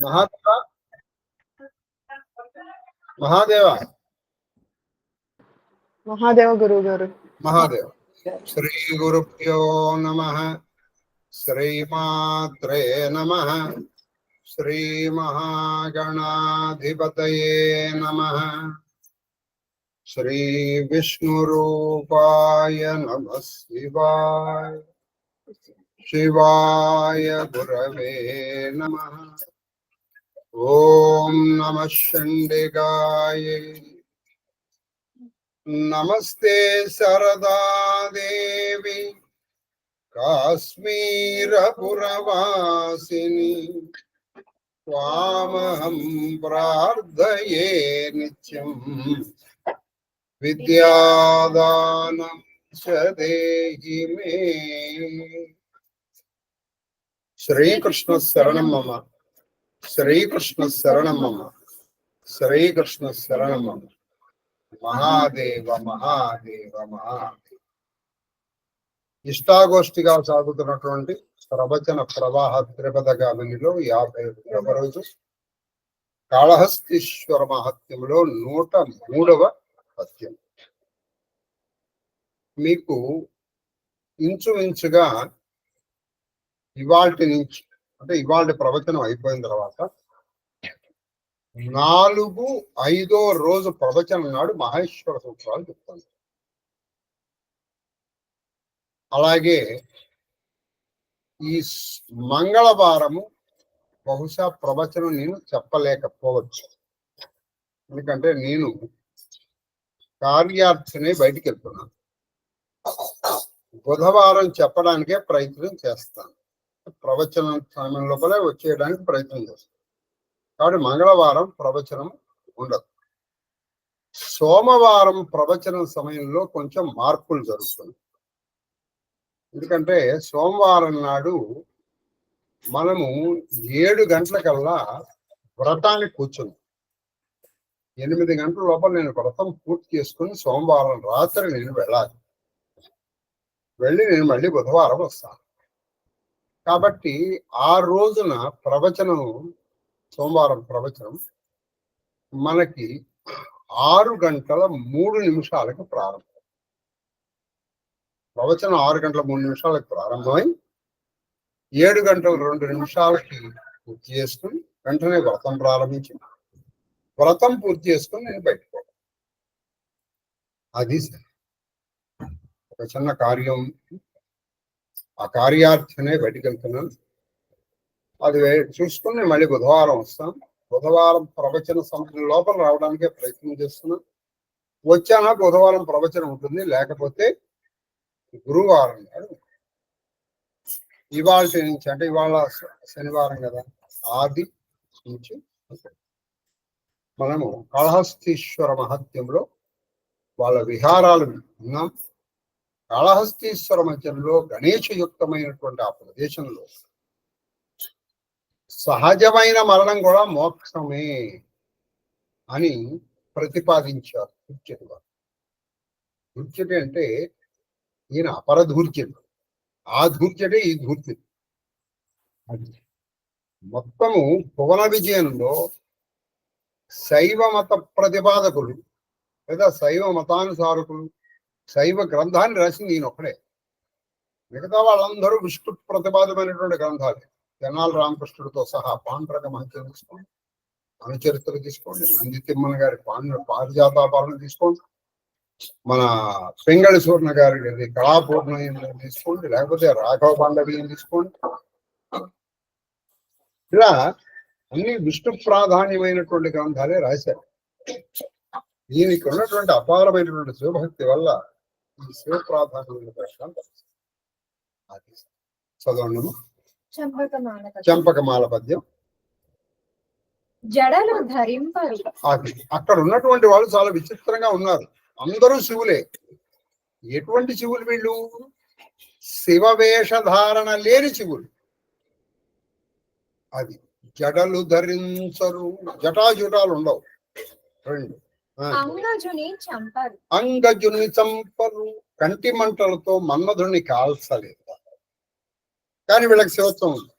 మహాదేవ మహాదేవ మహాదేవ గురువు గారు. మహాదేవ. శ్రీ గురుభ్యో నమః. శ్రీమాత్రే నమః. శ్రీ మహాగణాధిపతయే నమః. శ్రీ విష్ణురూపాయ నమః. శివాయ శివాయ గురవే నమః. ఓం నమః చండికాయ. నమస్తే శారదా దేవి కాశ్మీరపురవాసిని. త్వామహం ప్రార్థయే నిత్యం. విద్యాదానం చ దేహి మే. శ్రీకృష్ణ శరణం మమ. శ్రీకృష్ణ శరణం మమ. శ్రీకృష్ణ శరణం మమ. మహాదేవ మహాదేవ మహాదేవ. ఇష్టాగోష్ఠిగా సాగుతున్నటువంటి ప్రవచన ప్రవాహ త్రిపదగామినిలో 51వ రోజు కాళహస్తీశ్వర మహత్యంలో 103వ పద్యం. మీకు ఇంచుమించుగా ఇవాల్టి నుంచి అంటే ఇవాళ ప్రవచనం అయిపోయిన తర్వాత 4-5వ రోజు ప్రవచనం నాడు మహేశ్వర సూత్రాలు చెప్తాను. అలాగే ఈ మంగళవారము బహుశా ప్రవచనం నేను చెప్పలేకపోవచ్చు. ఎందుకంటే నేను కార్యార్థనే బయటికి వెళ్తున్నాను. బుధవారం చెప్పడానికే ప్రయత్నం చేస్తాను. ప్రవచన సమయం లోపలే వచ్చేయడానికి ప్రయత్నం చేస్తాను. కాబట్టి మంగళవారం ప్రవచనం ఉండదు. సోమవారం ప్రవచనం సమయంలో కొంచెం మార్పులు జరుగుతుంది. ఎందుకంటే సోమవారం నాడు మనము 7 గంటలకల్లా వ్రతానికి కూర్చున్నాం. 8 గంటల లోపల నేను వ్రతం పూర్తి చేసుకుని సోమవారం రాత్రి నేను వెళ్ళాలి. వెళ్ళి నేను మళ్ళీ బుధవారం వస్తాను. కాబట్టి ఆ రోజున ప్రవచనం, సోమవారం ప్రవచనం మనకి 6:03 ప్రారంభం. ప్రవచనం 6:03 ప్రారంభమై 7:02 పూర్తి చేసుకుని వెంటనే వ్రతం ప్రారంభించి వ్రతం పూర్తి చేసుకుని నేను బయటకు పోతాను. అది ఒక చిన్న కార్యం. ఆ కార్యార్థనే బయటికి వెళ్తున్నాను. అది చూసుకుని మళ్ళీ బుధవారం వస్తాను. బుధవారం ప్రవచన సమయం లోపల రావడానికే ప్రయత్నం చేస్తున్నాను. వచ్చానా బుధవారం ప్రవచనం ఉంటుంది, లేకపోతే గురువారం నాడు. ఇవాళ నుంచి అంటే ఇవాళ శనివారం కదా, ఆది నుంచి మనము కాళహస్తీశ్వర మహత్యంలో వాళ్ళ విహారాలు విన్నాం. కాళహస్తీశ్వర మధ్యంలో గణేశయుక్తమైనటువంటి ఆ ప్రదేశంలో సహజమైన మరణం కూడా మోక్షమే అని ప్రతిపాదించారు ధూర్జటి వారు. ధూర్జటి అంటే ఈయన అపరధూర్జటి, ఆ ధూర్జటే ఈ ధూర్జటి. అది మొత్తము భువన విజయంలో శైవ మత ప్రతిపాదకులు లేదా శైవ మతానుసారకులు శైవ గ్రంథాన్ని రాసింది ఈయన ఒక్కడే. మిగతా వాళ్ళందరూ విష్ణు ప్రతిపాదమైనటువంటి గ్రంథాలే. తెనాలి రామకృష్ణుడితో సహా పాండ్రక మహత్యం తీసుకోండి, అనుచరిత్ర తీసుకోండి, నంది తిమ్మన గారి పారిజాతాపాలన తీసుకోండి, మన పింగళి సూర్ణ గారి కళాపూర్ణయం తీసుకోండి, లేకపోతే రాఘవ పాండవీయం తీసుకోండి. ఇలా అన్ని విష్ణు ప్రాధాన్యమైనటువంటి గ్రంథాలే రాశారు. దీనికి ఉన్నటువంటి అపారమైనటువంటి శివభక్తి వల్ల ఈ శివ ప్రాధాన్యమైన ప్రశ్న చదవండి. చంపకమాల పద్యం. జడలు ధరింపరు. అక్కడ ఉన్నటువంటి వాళ్ళు చాలా విచిత్రంగా ఉన్నారు. అందరూ శివులే. ఎటువంటి శివులు వీళ్ళు? శివవేషధారణ లేని శివులు. అది జడలు ధరించరు, జటాజుటాలు ఉండవు. రెండు అంగజుని చంపరు, కంటి మంటలతో మన్మధుని కాల్చలేదు. కానీ వీళ్ళకి శివత్వం ఉంది.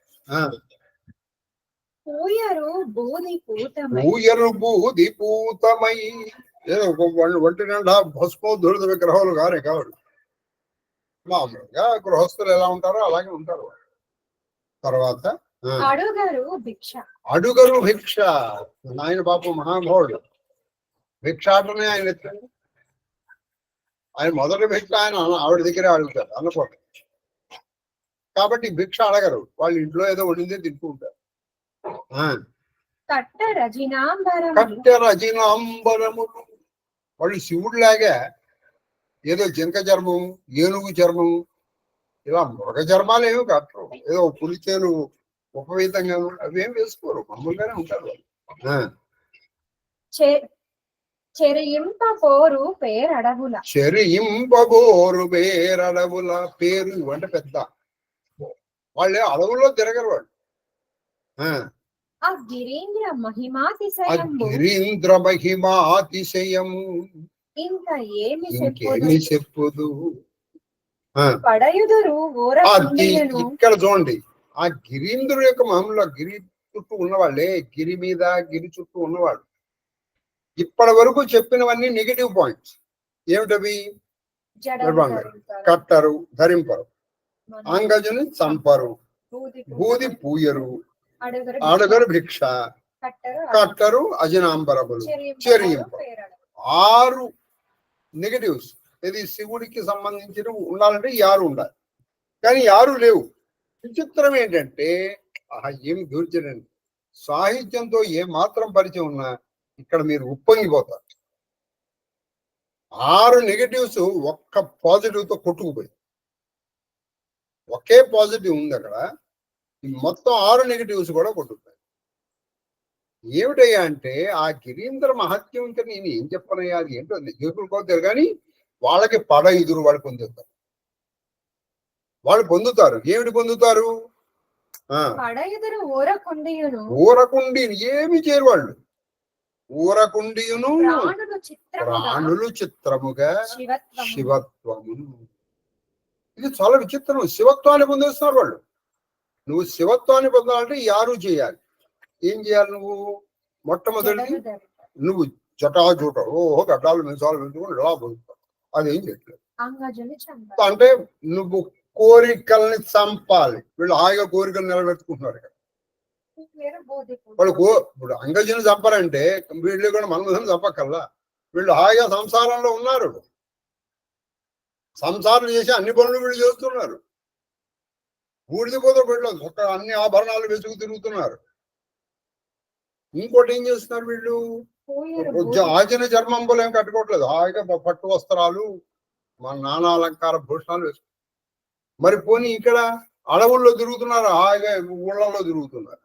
పూయరు బూది పూతమై పూయరు బూది పూతమై ఏదో ఒంటి నిండా భస్మో దురద విగ్రహాలు గారే కావాలి. మామూలుగా గృహస్థులు ఎలా ఉంటారో అలాగే ఉంటారు. తర్వాత అడుగరు భిక్ష. అడుగరు భిక్ష. ఆయన పాపం మహానుభావుడు. భిక్షాటనే ఆయన ఎత్తండి. ఆయన మొదటి భిక్ష ఆయన ఆవిడ దగ్గరే అడుగుతారు అన్నపూర్ణ. కాబట్టి భిక్ష అడగరు. వాళ్ళ ఇంట్లో ఏదో వండిందే తింటూ ఉంటారు. కట్టె రజినాంబరములు. వాళ్ళు శివుడిలాగా ఏదో జింక చర్మం, ఏనుగు చర్మం, ఇలా మృగ చర్మాలు ఏమి కట్టరు. ఏదో పులిచేలు ఉపవీతంగా అవేం వేసుకోరు. మామూలుగానే ఉంటారు వాళ్ళు. చెరియింపబోరు పేరడవుల. చెరియింపబోరు పేరడవుల. పేరు అంటే పెద్ద వాళ్ళే అడవుల్లో తిరగరు వాళ్ళు. గిరీంద్ర మహిమాతిశయము. గిరీంద్ర మహిమాతిశయము ఇంకేమి చెప్పుదు. పడయుదురు ఇక్కడ చూడండి, ఆ గిరీంద్రుడు యొక్క మామూలుగా గిరి చుట్టూ ఉన్నవాళ్ళే, గిరి మీద గిరి చుట్టూ ఉన్నవాళ్ళు ఇప్పటి వరకు చెప్పినవన్నీ నెగిటివ్ పాయింట్స్. ఏమిటవి? కట్టరు, ధరింపరు, అంగజుని చంపరు, బూది పూయరు, అడుగరు భిక్ష, కట్టరు, అజనాంబరములు, చెరియింపరు. 6 నెగటివ్స్. ఇది శివుడికి సంబంధించిన ఉండాలంటే 6 ఉండాలి. కానీ 6 లేవు. విచిత్రం ఏంటంటే ఏమి దూర్చనండి. సాహిత్యంతో ఏ మాత్రం పరిచయం ఉన్నా ఇక్కడ మీరు ఉప్పొంగిపోతారు. 6 నెగటివ్స్ ఒక్క పాజిటివ్ తో కొట్టుకుపోయి, ఒకే పాజిటివ్ ఉంది అక్కడ. మొత్తం 6 నెగటివ్స్ కూడా కొట్టుకుపోయి. ఏమిటయ్యా అంటే ఆ గిరీంద్ర మహత్యం ఇంకా నేను ఏం చెప్పనయ్యా, అది ఏంటో ఎదుర్కోతారు. కానీ వాళ్ళకి పడ ఎదురు వాళ్ళు పొందుతారు. వాళ్ళు పొందుతారు. ఏమిటి పొందుతారు? ఊరకుండి ఏమి చేరు వాళ్ళు. ఊరకుండియును ప్రాణులు చిత్రముగా శివత్వము. ఇది చాలా విచిత్రం. శివత్వాన్ని పొందేస్తున్నారు వాళ్ళు. నువ్వు శివత్వాన్ని పొందాలంటే 6 చేయాలి. ఏం చేయాలి? నువ్వు మొట్టమొదటి నువ్వు జటాజూట ఓహో గడ్డాలు మిసాలు పెట్టుకుని ఇలా పొందుతావు. అదేం చేయట్లేదు. అంటే నువ్వు కోరికల్ని చంపాలి. వీళ్ళు హాయిగా కోరికలు నిలబెట్టుకుంటున్నారు. వాళ్ళు ఇప్పుడు అంగజుని చంపరంటే వీళ్ళు కూడా మన్మధుని చంపకల్లా. వీళ్ళు హాయిగా సంసారంలో ఉన్నారు. సంసారం చేసి అన్ని పనులు వీళ్ళు చేస్తున్నారు. బూడిదిపోతే పెట్టలేదు. ఒక్క అన్ని ఆభరణాలు వెతుకు తిరుగుతున్నారు. ఇంకోటి ఏం చేస్తున్నారు వీళ్ళు? ఆచన చర్మంబులు ఏం కట్టుకోవట్లేదు. హాయిగా పట్టు వస్త్రాలు, మా నానాలంకార భూషణాలు వేసుకుంటారు. మరి పోనీ ఇక్కడ అడవుల్లో తిరుగుతున్నారు, హాయిగా ఊళ్ళల్లో తిరుగుతున్నారు.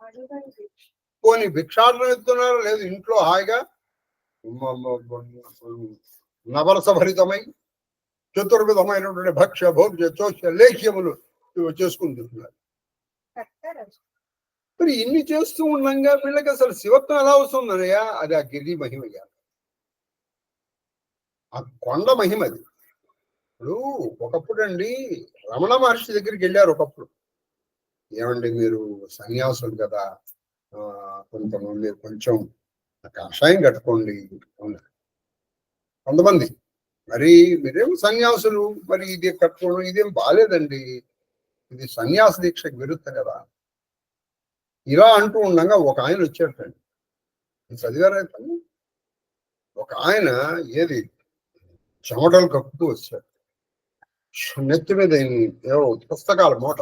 పోనీ భిక్షాటన ఎత్తున్నారు, లేదు ఇంట్లో హాయిగా నవరసభరితమై చతుర్విధమైనటువంటి భక్ష్య భోగ్య చోష్య లేఖ్యములు చేసుకుని తిరుగుతున్నారు. మరి ఇన్ని చేస్తూ ఉండగా వీళ్ళకి అసలు శివత్వం ఎలా వస్తుందనయ్యా? అది ఆ గిరి మహిమయ్యా, ఆ కొండ మహిమది. ఇప్పుడు ఒకప్పుడు అండి రమణ మహర్షి దగ్గరికి వెళ్ళారు. ఒకప్పుడు ఏమండి మీరు సన్యాసులు కదా, కొంతమంది కొంచెం కషాయం కట్టుకోండి కొంతమంది. మరి మీరేం సన్యాసులు, మరి ఇది కట్టుకోవడం ఇదేం బాలేదండి, ఇది సన్యాస దీక్షకు విరుద్ధం కదా. ఇలా అంటూ ఉండగా ఒక ఆయన వచ్చాటండి. చదివారైతే ఒక ఆయన ఏది చెమటలు కప్పుతూ వచ్చాడు. నెత్తి మీద ఏవో పుస్తకాల మూట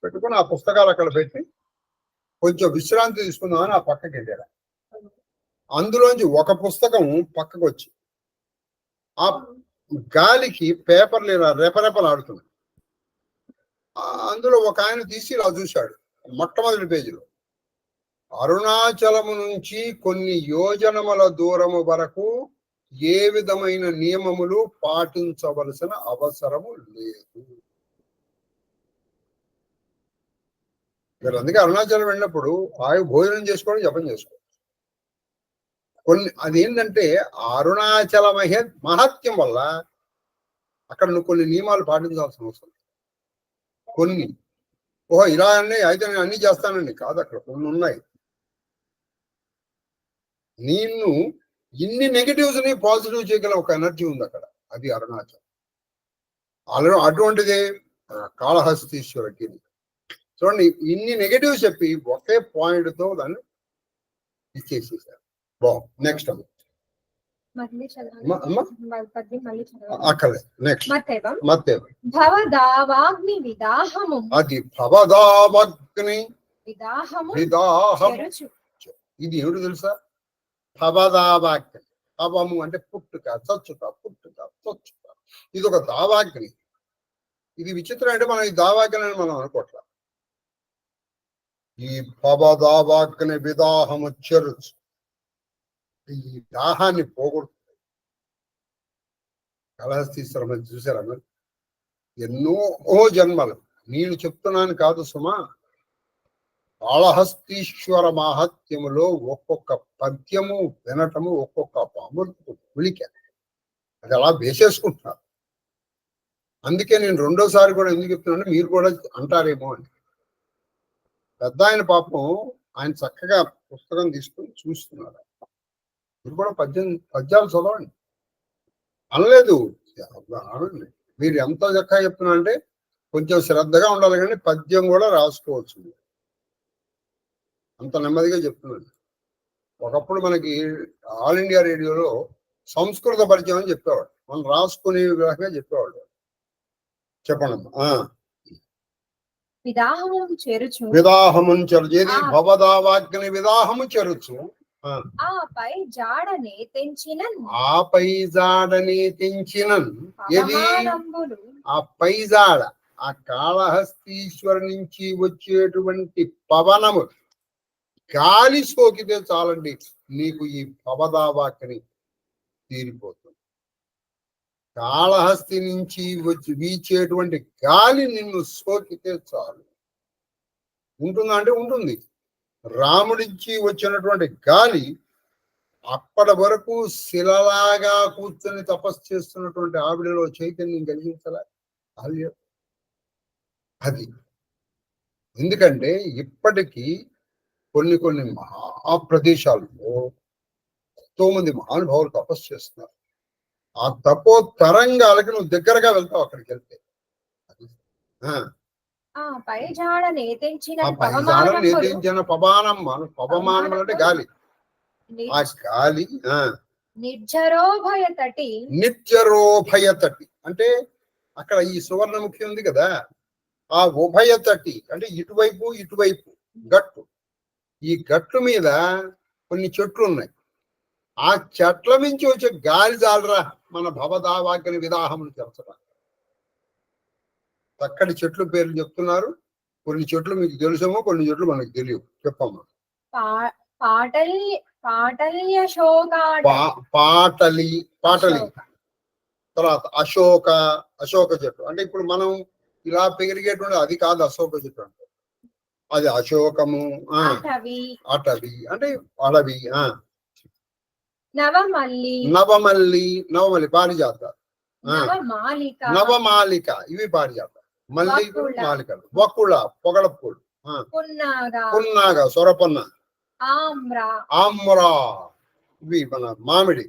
పెట్టుకుని ఆ పుస్తకాలు అక్కడ పెట్టి కొంచెం విశ్రాంతి తీసుకుందామని ఆ పక్కకి వెళ్ళాడు. అందులోంచి ఒక పుస్తకం పక్కకు వచ్చి ఆ గాలికి పేపర్లు ఇలా రెపరెపలాడుతుంది. అందులో ఒక ఆయన తీసి ఇలా చూశాడు. మొట్టమొదటి పేజీలో అరుణాచలము నుంచి కొన్ని యోజనముల దూరము వరకు ఏ విధమైన నియమములు పాటించవలసిన అవసరము లేదు. మీరు అందుకే అరుణాచలం వెళ్ళినప్పుడు హాయి భోజనం చేసుకోవడం, జపం చేసుకోవడం. కొన్ని అదేంటంటే అరుణాచల మహత్యం వల్ల అక్కడ నువ్వు కొన్ని నియమాలు పాటించాల్సిన అవసరం. కొన్ని ఓహో ఇలా అన్నీ అయితే నేను అన్ని చేస్తానండి కాదు, అక్కడ కొన్ని ఉన్నాయి. నిన్ను ఇన్ని నెగిటివ్స్ ని పాజిటివ్ చేయగల ఒక ఎనర్జీ ఉంది అక్కడ, అది అరుణాచల్. అటువంటిది కాళహస్తీశ్వరకి. చూడండి ఇన్ని నెగిటివ్స్ చెప్పి ఒకే పాయింట్ తో దాన్ని ఇచ్చేసేసారు. బాగుంది. నెక్స్ట్ అమ్మ మళ్ళీ అమ్మ పద్యం మళ్ళీ చదవాలి. అక్కర్లేదు. నెక్స్ట్ మత్తేవం మత్తేవం. భవదావాగ్ని విదాహము అది భవదావగ్ని విదాహము విదాహం. చెరుచు. ఇది ఏమిటి తెలుసా? భవదావాగ్ని. భవము అంటే పుట్టుక, చచ్చుట, పుట్టుక, చచ్చుట. ఇది ఒక దావాగ్ని. ఇది విచిత్రం అంటే మనం ఈ దావాగ్ని అని మనం అనుకోవట్లా. ఈ భవదావాగ్ని విదాహము చెరుచు, ఈ దాహాన్ని పోగొడుతుంది. కాళహస్తీశ్వరం చూసారా మీరు? ఎన్నో జన్మలు. నేను చెప్తున్నాను కాదు సుమా, కాళహస్తీశ్వర మహత్యములో ఒక్కొక్క పద్యము వినటము ఒక్కొక్క అమృతపు గుళిక. అది అలా వేసేసుకుంటున్నారు. అందుకే నేను రెండోసారి కూడా ఎందుకు చెప్తున్నాను, మీరు కూడా అంటారేమో అని. పెద్ద ఆయన పాపం ఆయన చక్కగా పుస్తకం తీసుకుని చూస్తున్నారు. మీరు కూడా పద్యాలు చదవండి అనలేదు. మీరు ఎంత చక్కగా చెప్తున్నా అంటే కొంచెం శ్రద్ధగా ఉండాలి, కానీ పద్యం కూడా రాసుకోవచ్చు. అంత నెమ్మదిగా చెప్తున్నాను. ఒకప్పుడు మనకి ఆల్ ఇండియా రేడియోలో సంస్కృత పరిచయం అని చెప్పేవాడు, మనం రాసుకునే విధంగా చెప్పేవాడు. చెప్పండమ్మా. విదాహము చెరుచు. విదాహమును చెరుచు. ఏది? భవదావాగ్ని విదాహము చెరుచు. ఆపై జాడనే తెంచిన ఆపై జాడని తెంచిన. ఏది? ఆ పై జాడ, ఆ కాళహస్తీశ్వరు నుంచి వచ్చేటువంటి పవనము గాలి సోకితే చాలండి, నీకు ఈ భవదావాగ్ని తీరిపోతుంది. కాళహస్తి నుంచి వచ్చి వీచేటువంటి గాలి నిన్ను సోకితే చాలు. ఉంటుందా అంటే ఉంటుంది. రాముడికి వచ్చినటువంటి గాలి అప్పటి వరకు శిలలాగా కూర్చొని తపస్సు చేస్తున్నటువంటి ఆవిడలో చైతన్యం కలిగించాలా? అది ఎందుకంటే ఇప్పటికీ కొన్ని మహాప్రదేశాల్లో ఎంతో మంది మహానుభావులు తపస్సు చేస్తున్నారు. ఆ తపో తరంగాలకి నువ్వు దగ్గరగా వెళ్తావు అక్కడికి వెళ్తే. నేతించిన పవమానం అంటే గాలి. ఆ గాలి నిర్జరోభయ తటి. నిర్జరోభయ తటి అంటే అక్కడ ఈ సువర్ణముఖి ఉంది కదా, ఆ ఉభయ తటి అంటే ఇటువైపు ఇటువైపు గట్టు. ఈ గట్టు మీద కొన్ని చెట్లు ఉన్నాయి. ఆ చెట్ల నుంచి వచ్చే గాలి జాలరా మన భవదావాగ్ని విదాహమును తెరచడం. చక్కటి చెట్లు పేర్లు చెప్తున్నారు. కొన్ని చెట్లు మీకు తెలుసేమో, కొన్ని చెట్లు మనకు తెలియవు. చెప్పమ్మా. పాటలి తర్వాత అశోక చెట్టు. అంటే ఇప్పుడు మనం ఇలా పెరిగేటువంటి అది కాదు అశోక చెట్టు అంటే, అది అశోకము. అటవి అంటే అడవి. నవమల్లి పారిజాత. నవమాలిక ఇవి పారిజాత. మల్లి మాలికలు. వకుళ పొగడపూడు. పున్నాగ సొరపన్న. ఆమ్రా ఇవి మన మామిడి.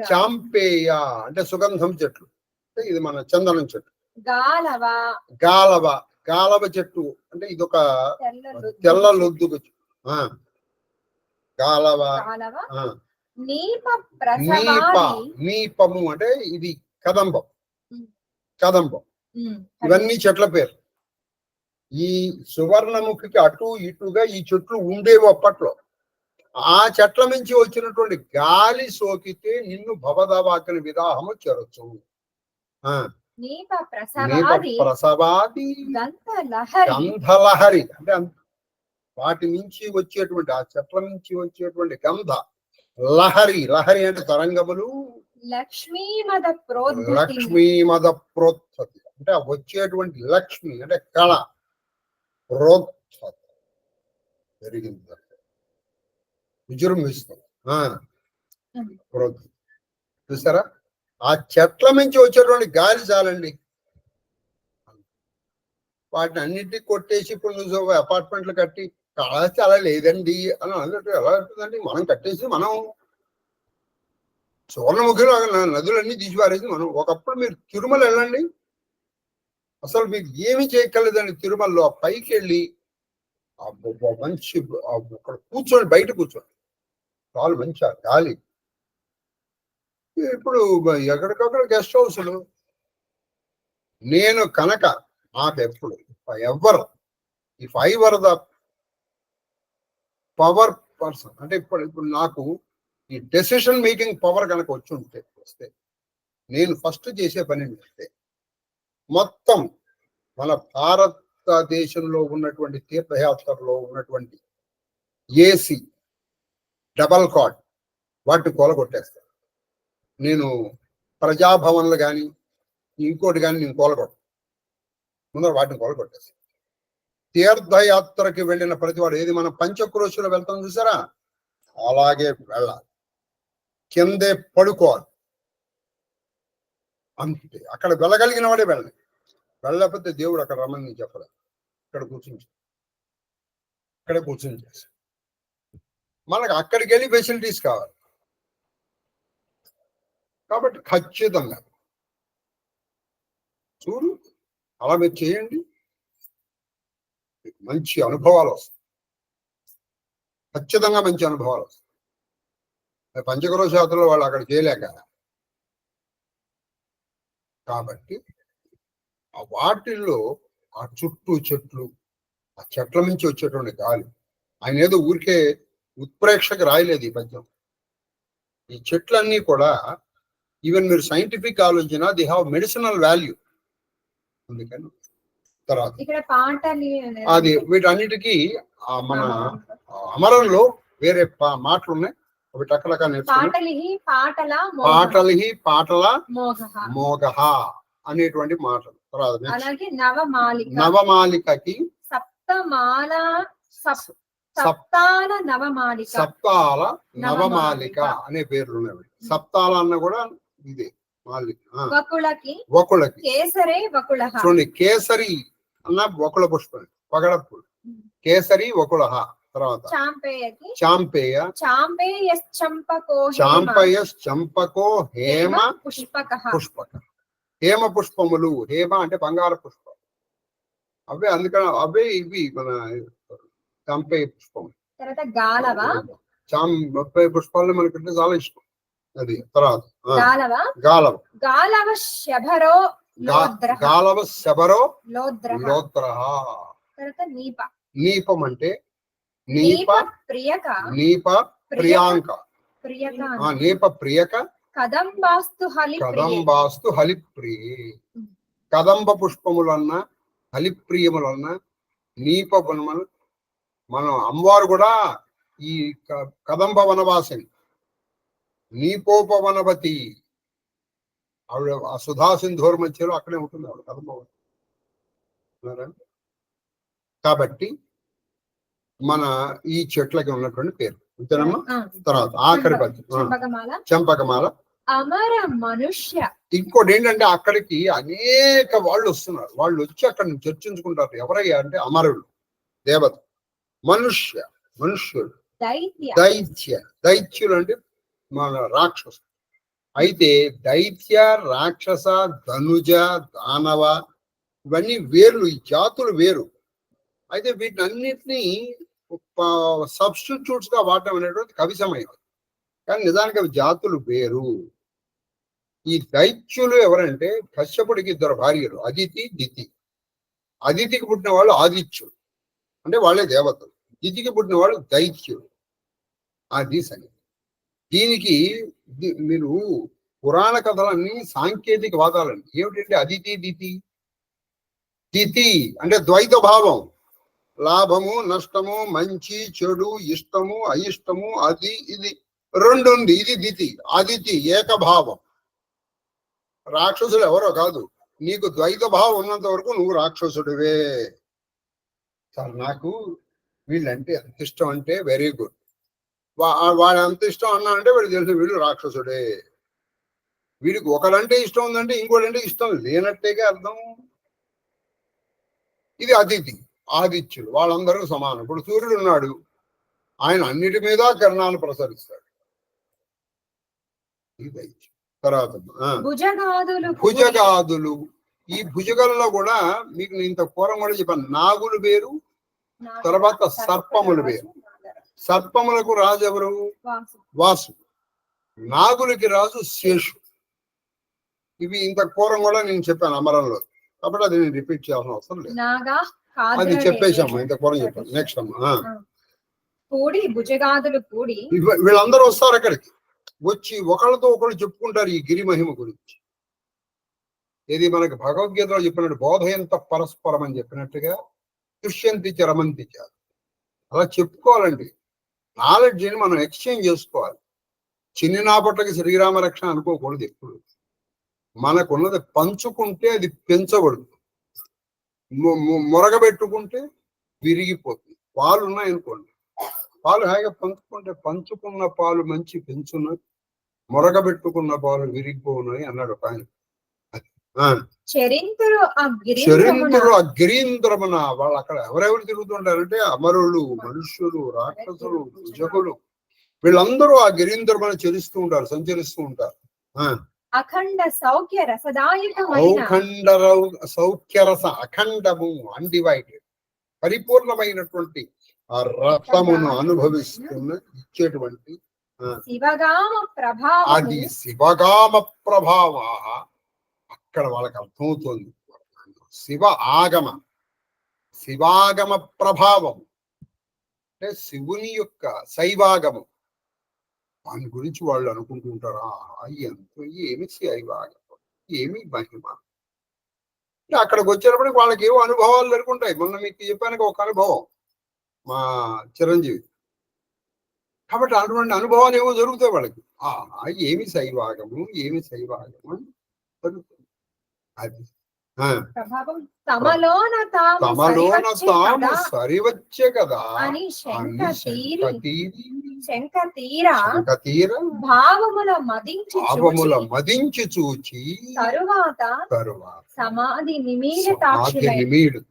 చాంపేయ అంటే సుగంధం చెట్లు. ఇది మన చందనం చెట్టు. గాలవ చెట్టు అంటే ఇదొక తెల్ల లొద్దుగు. గాలవ. నీపము అంటే ఇది కదంబం. ఇవన్నీ చెట్ల పేరు. ఈ సువర్ణముఖికి అటు ఇటుగా ఈ చెట్లు ఉండేవి అప్పట్లో. ఆ చెట్ల నుంచి వచ్చినటువంటి గాలి సోకితే నిన్ను భవదావాగ్ని విదాహము చెరచు. ప్రసవాది గంధలహరి అంటే వాటి నుంచి వచ్చేటువంటి ఆ చెట్ల నుంచి వచ్చేటువంటి గంధ లహరి. లహరి అంటే తరంగములు. లక్ష్మీమద ప్రోత్పత్తి అంటే వచ్చేటువంటి లక్ష్మి అంటే కళ. ప్రోత్పత్తి పెరిగింది, విజృంభిస్తుంది. చూసారా? ఆ చెట్ల నుంచి వచ్చేటువంటి గాలి చాలండి. వాటిని అన్నింటినీ కొట్టేసి ఇప్పుడు నువ్వు అపార్ట్మెంట్లు కట్టి కాళహస్తి అలా లేదండి అని అన్నట్టు ఎలా ఉంటుందండి? మనం కట్టేసి మనం సువర్ణముఖిలో నదులన్నీ తీసిపారేసి మనం. ఒకప్పుడు మీరు తిరుమల వెళ్ళండి, అసలు మీకు ఏమి చేయగలదండి. తిరుమలలో పైకి వెళ్ళి మంచి అక్కడ కూర్చోండి, బయట కూర్చోండి, చాలా మంచి గాలి. ఇప్పుడు ఎక్కడికక్కడ గెస్ట్ హౌస్లు. నేను కనుక నాకు ఎప్పుడు ఎవరు if I were the power person, అంటే ఇప్పుడు నాకు ఈ డెసిషన్ మేకింగ్ పవర్ కనుక వస్తే నేను ఫస్ట్ చేసే పని ఏంటంటే మొత్తం మన భారతదేశంలో ఉన్నటువంటి తీర్థయాత్రలో ఉన్నటువంటి ఏసీ డబల్ కార్డ్ వాటిని కూలగొట్టేస్తాను. నేను ప్రజాభవన్లు కానీ ఇంకోటి కానీ నేను కూలగొట్టాను. ముందర వాటిని కూలగొట్టేస్తాను. తీర్థయాత్రకి వెళ్ళిన ప్రతి వాడు, ఏది మనం పంచక్రోశులు వెళ్తాం చూసారా, అలాగే వెళ్ళాలి, కిందే పడుకోవాలి అంతే. అక్కడ వెళ్ళగలిగిన వాడే వెళ్ళాలి. వెళ్ళకపోతే దేవుడు అక్కడ రమ్మని చెప్పలేదు, ఇక్కడ కూర్చుని చేసి మనకు అక్కడికి వెళ్ళి ఫెసిలిటీస్ కావాలి. కాబట్టి ఖచ్చితంగా చూడు, అలా మీరు చేయండి, మంచి అనుభవాలు వస్తాయి. ఖచ్చితంగా మంచి అనుభవాలు వస్తాయి. పంచక్రోశ యాత్రలో వాళ్ళు అక్కడ చేయలేక, కాబట్టి ఆ వాటిల్లో ఆ చుట్టూ చెట్లు, ఆ చెట్ల నుంచి వచ్చేటువంటి గాలి. ఆయన ఏదో ఊరికే ఉత్ప్రేక్షకు రాయలేదు ఈ పద్యం. ఈ చెట్లన్నీ కూడా ఈవెన్ మీరు సైంటిఫిక్ ఆలోచన, ది హ్యావ్ మెడిసినల్ వాల్యూ. అందుకని తర్వాత అది వీటన్నిటికీ మన అమరంలో వేరే మాటలు ఉన్నాయి, అవి టక్కలక పాటల మోగహ అనేటువంటి మాటలు. తర్వాత నవమాలికకి సప్తాల నవమాలిక అనే పేర్లు ఉన్నాయి. సప్తాల అన్న కూడా ఇదే వకుళకి చూడండి, కేసరి అన్న వకుళ పుష్పం, పగడపు కేసరి వకుళ. తర్వాత చాంపేయ చంపకో హేమ పుష్పక. హేమ పుష్పములు, హేమ అంటే బంగారు పుష్పం, అవే. అందుకని అవే ఇవి మన చాంపేయ పుష్పం. చాంపేయ పుష్పాలు మనకంటే చాలా ఇష్టం. అది. తర్వాత గాలవ శబరో లోద్ర. నీపం అంటే నీప ప్రియాంక, నీప ప్రియక కదంబాస్తు హలిప్రియే. కదంబ పుష్పములన్నా హలిప్రియములన్నా నీప వనములు. మనం అమ్మవారు కూడా ఈ కదంబ వనవాసిని, నీపోపవనవతి. ఆవిడ ఆ సుధా సింధూర్ మధ్యలో అక్కడే ఉంటుంది ఆవిడ కదంబ. కాబట్టి మన ఈ చెట్లకి ఉన్నటువంటి పేరు అంతేనమ్మా. తర్వాత ఆఖరి పద్యం చంపకమాల. అమర మనుష్య. ఇంకోటి ఏంటంటే అక్కడికి అనేక వాళ్ళు వస్తున్నారు. వాళ్ళు వచ్చి అక్కడ చర్చించుకుంటారు. ఎవరయ్యా అంటే అమరులు, దేవత. మనుష్యులు, దైత్యులు అంటే మన రాక్షసు. అయితే దైత్య, రాక్షస, ధనుజ, దానవ ఇవన్నీ వేర్లు, ఈ జాతులు వేరు. అయితే వీటినన్నిటినీ సబ్స్టిట్యూట్స్ గా వాడటం అనేటువంటి కవిసమయం. కానీ నిజానికి అవి జాతులు వేరు. ఈ దైత్యులు ఎవరంటే కశ్యపుడికి 2 భార్యలు, అదితి, దితి. అదితికి పుట్టిన వాళ్ళు ఆదిత్యులు, అంటే వాళ్ళే దేవతలు. దితికి పుట్టిన వాళ్ళు దైత్యులు. అది సరి. దీనికి మీరు పురాణ కథలన్నీ సాంకేతిక వాదాలండి. ఏమిటంటే అదితి, దితి అంటే ద్వైత భావం. లాభము, నష్టము, మంచి, చెడు, ఇష్టము, అయిష్టము, అది ఇది రెండు ఉంది. ఇది దితి. అదితి ఏకభావం. రాక్షసులు ఎవరో కాదు, నీకు ద్వైత భావం ఉన్నంత వరకు నువ్వు రాక్షసుడివే. సార్ నాకు వీళ్ళంటే ఎంత ఇష్టం అంటే వెరీ గుడ్. వాడు ఎంత ఇష్టం అన్నా అంటే వీడు తెలుసు వీడు రాక్షసుడే. వీడికి ఒకడంటే ఇష్టం ఉందంటే ఇంకోటంటే ఇష్టం లేనట్టేగా అర్థం. ఇది అతిథి, ఆదిత్యులు, వాళ్ళందరూ సమానం. ఇప్పుడు సూర్యుడు ఉన్నాడు, ఆయన అన్నిటి మీద కిరణాలు ప్రసరిస్తాడు. ఇది దైత్యం. తర్వాత భుజగాదులు. ఈ భుజగల్లో కూడా మీకు నేను ఇంత పూర్వం కూడా చెప్పాను, నాగులు వేరు, తర్వాత సర్పములు వేరు. సర్పములకు రాజు ఎవరు? వాసు. నాగులకి రాజు శేషు. ఇవి ఇంత పూర్వం కూడా నేను చెప్పాను అమరంలో, కాబట్టి అది నేను రిపీట్ చేయాల్సిన అవసరం లేదు, అది చెప్పేసాము, ఇంత పూర్వం చెప్పాను. నెక్స్ట్ అమ్మా, భుజగాదులు కూడి వీళ్ళందరూ వస్తారు అక్కడికి, వచ్చి ఒకళ్ళతో ఒకళ్ళు చెప్పుకుంటారు ఈ గిరి మహిమ గురించి. ఇది మనకి భగవద్గీతలో చెప్పినట్టు బోధయంత పరస్పరం అని చెప్పినట్టుగా దుష్యంతి రమంతి చ, అలా చెప్పుకోవాలండి. నాలెడ్జ్ని మనం ఎక్స్చేంజ్ చేసుకోవాలి. చిన్ననాపట్లకి శ్రీరామ రక్షణ అనుకోకూడదు. ఎప్పుడు మనకున్నది పంచుకుంటే అది పెంచబడుతుంది, మొరగబెట్టుకుంటే విరిగిపోతుంది. పాలు ఉన్నాయనుకోండి, పాలు హాయిగా పంచుకున్న పాలు మంచి పెంచున్నది, మొరగబెట్టుకున్న పాలు విరిగిపోఉన్నాయి అన్నాడు ఒక ఆయన. చరింతురు అగ్రీంద్రమున. వాళ్ళు అక్కడ ఎవరెవరు తిరుగుతుంటారంటే అమరులు, మనుష్యులు, రాక్షసులు, భుజకులు, వీళ్ళందరూ ఆ గిరీంద్రమున చరిస్తూ ఉంటారు, సంచరిస్తూ ఉంటారు. అఖండ సౌఖ్య రస అఖండము, అన్డివైడెడ్, పరిపూర్ణమైనటువంటి ఆ రసమును అనుభవిస్తున్న ఇచ్చేటువంటి అది శివగామ ప్రభావ. అక్కడ వాళ్ళకి అర్థమవుతోంది శివాగమ ప్రభావం అంటే శివుని యొక్క శైవాగమం. దాని గురించి వాళ్ళు అనుకుంటుంటారా, ఎంతో ఏమి శైవాగమం, ఏమి మహిమ. అక్కడికి వచ్చేటప్పటికి వాళ్ళకి ఏవో అనుభవాలు జరుగుంటాయి. మొన్న మీకు చెప్పాను ఒక అనుభవం, మా చిరంజీవి. కాబట్టి అటువంటి అనుభవాలు ఏమో జరుగుతాయి వాళ్ళకి. ఏమి శైవాగము, ఏమి శైవాగము జరుగుతుంది. అది తమలోన తాము సరివచ్చే కదా శంఖతీర భావముల మదించి చూచి తరువాత సమాధి నిమీడు.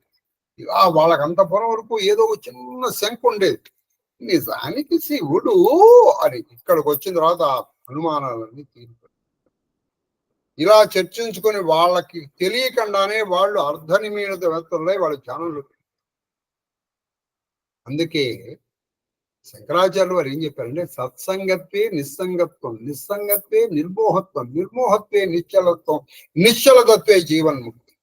వాళ్ళకి అంతపురం వరకు ఏదో చిన్న శంఖ ఉండేది, నిజానికి శివుడు అని. ఇక్కడికి వచ్చిన తర్వాత అనుమానాలన్నీ తీరు. ఇలా చర్చించుకొని వాళ్ళకి తెలియకుండానే వాళ్ళు అర్ధనిమీలిత వేత్తలై వాళ్ళ ధ్యానంలో. అందుకే శంకరాచార్యులు వారు ఏం చెప్పారంటే, సత్సంగత్వే నిస్సంగత్వం, నిస్సంగత్వే నిర్మోహత్వం, నిర్మోహత్వే నిశ్చలత్వం, నిశ్చలతత్వే జీవన్ముక్తి.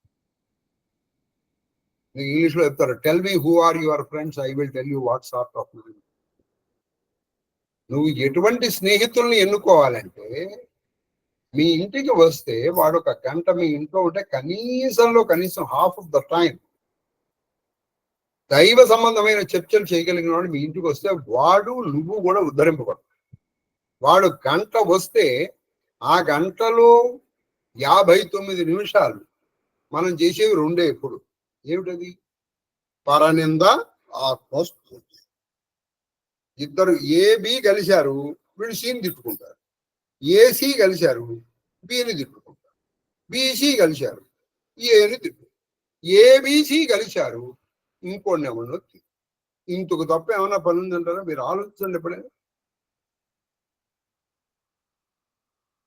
ఇంగ్లీష్ లో చెప్తారు, tell me who are your friends, I will tell you what sort of man. నువ్వు ఎటువంటి స్నేహితుల్ని ఎన్నుకోవాలంటే, మీ ఇంటికి వస్తే వాడు ఒక గంట మీ ఇంట్లో ఉంటే కనీసం హాఫ్ ఆఫ్ ద టైం దైవ సంబంధమైన చర్చలు చేయగలిగిన వాడు మీ ఇంటికి వస్తే వాడు నువ్వు కూడా ఉద్ధరింపబడు. వాడు గంట వస్తే ఆ గంటలో 59 నిమిషాలు మనం చేసేవి రెండే. ఎప్పుడు ఏమిటది? పరనింద, ఆత్మస్తుతి. ఇద్దరు ఏబి కలిశారు, వీళ్ళు సీని తిట్టుకుంటారు. ఏసీ కలిశారు, బిని తిట్టుకుంటారు. బీసీ కలిశారు, ఏని తిట్టుకుంటారు. ఏబిసి కలిశారు, ఇంకోటి ఏమన్నా ఇందుకు తప్ప ఏమన్నా పని ఉందంటారా? మీరు ఆలోచించండి ఎప్పుడైనా.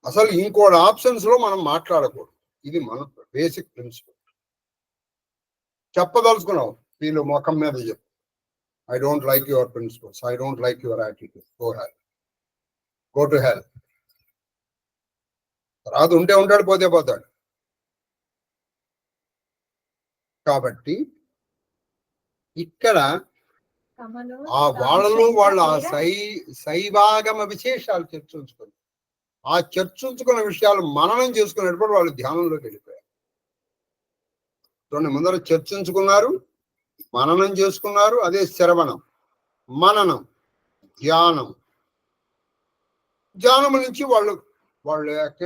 అసలు ఇంకోటి ఆప్షన్స్ లో మనం మాట్లాడకూడదు. ఇది మన బేసిక్ ప్రిన్సిపల్. చెప్పదలుచుకున్నావు, వీళ్ళు ముఖం మీద చెప్పు, I don't like your principles, I don't like your attitude, go to hell. తర్వాత ఉంటే ఉంటాడు, పోతే పోతాడు. కాబట్టి ఇక్కడ వాళ్ళలో వాళ్ళు ఆ శైవాగమ విశేషాలు చర్చించుకుని, ఆ చర్చించుకున్న విషయాలు మననం చేసుకునేటప్పుడు వాళ్ళు ధ్యానంలోకి వెళ్ళిపోయారు. చూడండి, ముందర చర్చించుకున్నారు, మననం చేసుకున్నారు, అదే శ్రవణం, మననం, ధ్యానం. ధ్యానం నుంచి వాళ్ళు యొక్క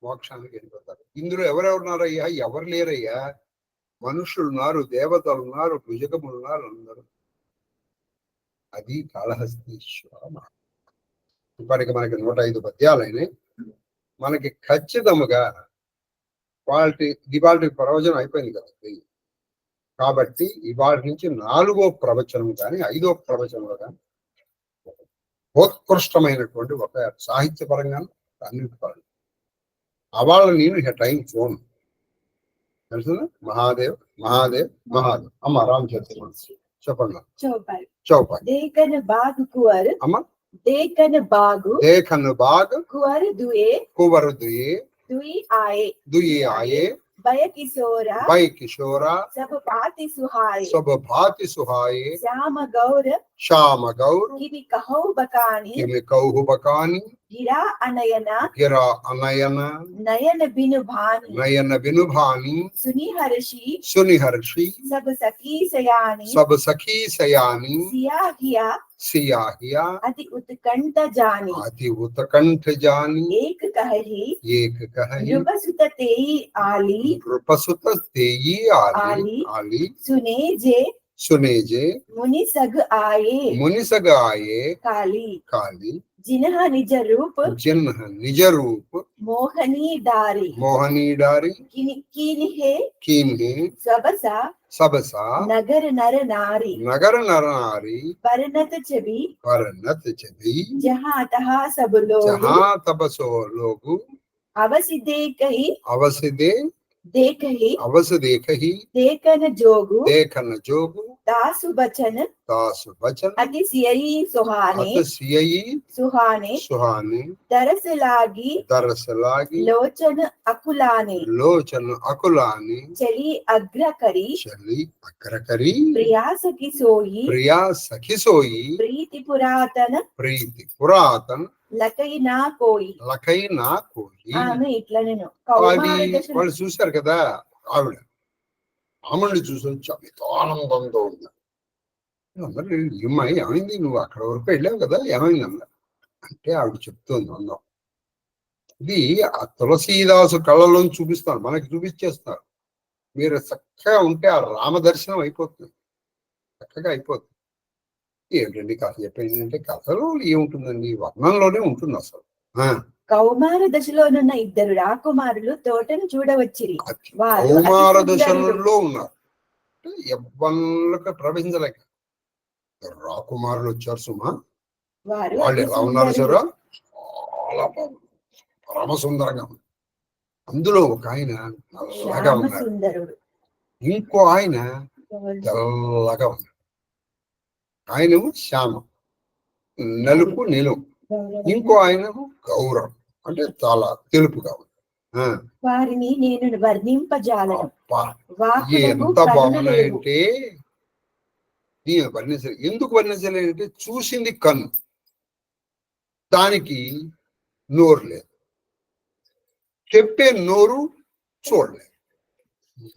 మోక్షానికి వెళ్ళిపోతారు. ఇందులో ఎవరెవరున్నారయ్యా? ఎవరు లేరయ్యా. మనుషులు ఉన్నారు, దేవతలు ఉన్నారు, భుజగములు ఉన్నారు, అందరూ. అది కాళహస్తీశ్వర. ఇప్పటికి మనకి 105 పద్యాలైనాయి. మనకి ఖచ్చితముగా ఇవాళ ప్రవచనం అయిపోయింది కదా. కాబట్టి ఇవాళ నుంచి 4వ ప్రవచనం కానీ 5వ ప్రవచనంలో కానీ ఉత్కృష్టమైనటువంటి ఒక సాహిత్యపరంగా అన్నిటి పరంగా అవాళ నేను ఇక టైం ఫోన్ తెలుసు. మహాదేవ్ మహాదేవ్ మహాదేవ్ అమ్మ రామచంద్ర చెప్పండి. చౌపాయి దేకన బాగు కువర్ అమ్మ దేకన బాగు కువర్ దుయే దుయి ఆయే भय किशोरा सब भांति सुहाए श्याम गौर किमि कहु बकानी गिरा अनयना नयन बिनु भानी सुनि हर्षी सब सखी सयानी सिया हिया अति उत्कंठ जानी एक कहि नृपसुत तेई आली सुने जे मुनि सग आये काली जिन्ह निज रूप मोहनी डारी कीन है सबसा नगर नर नारी बरनत छवि जहाँ तहाँ सब लोग अवसि देखन जोगु दासु बचन अति सियई सुहाने दरस लागी लोचन अकुलाने चली अग्र करी प्रिया सखी सोई प्रीति पुरातन లకై నా కోయి ఆమె ఇట్లా నేను వాళ్ళు చూశారు కదా. ఆమెను చూసి చాలా ఆనందంతో ఉంది. అందరూ అమ్మాయి ఏమైంది, నువ్వు అక్కడ వరకు వెళ్ళావు కదా, ఏమైంది అన్న అంటే ఆవిడ చెప్తోంది అందం. ఇది ఆ తులసీదాసు కళ్ళలో చూపిస్తాను, మనకి చూపించేస్తున్నారు. మీరు చక్కగా ఉంటే ఆ రామ దర్శనం అయిపోతుంది, చక్కగా అయిపోతుంది. ఏంటండి కథ చెప్పింది అంటే కథలో ఏముంటుందండి, వర్ణంలోనే ఉంటుంది అసలు. కౌమార దశలోనున్న ఇద్దరు రాకుమారులు తోటను చూడవచ్చిరి. కౌమార దశలో ఉన్నారు, యవ్వనులకు ప్రవహించలేక రాకుమారులు వచ్చారు సుమా. వాళ్ళు ఎలా ఉన్నారు సార్, చాలా పరమ సుందరంగా ఉన్నారు. అందులో ఒక ఆయన నల్లగా ఉన్నారు, ఇంకో ఆయన తెల్లగా ఉన్నారు. ఆయన శ్యామం, నలుపు నిలువు, ఇంకో ఆయన గౌరవం అంటే చాలా తెలుపుగా ఉంది. వారిని నేను వర్ణింపజాలను. ఎంత బాగున్నాయంటే దీని వర్ణించలే. ఎందుకు వర్ణించలేదంటే చూసింది కన్ను, దానికి నోరు లేదు, చెప్పే నోరు చూడలేదు.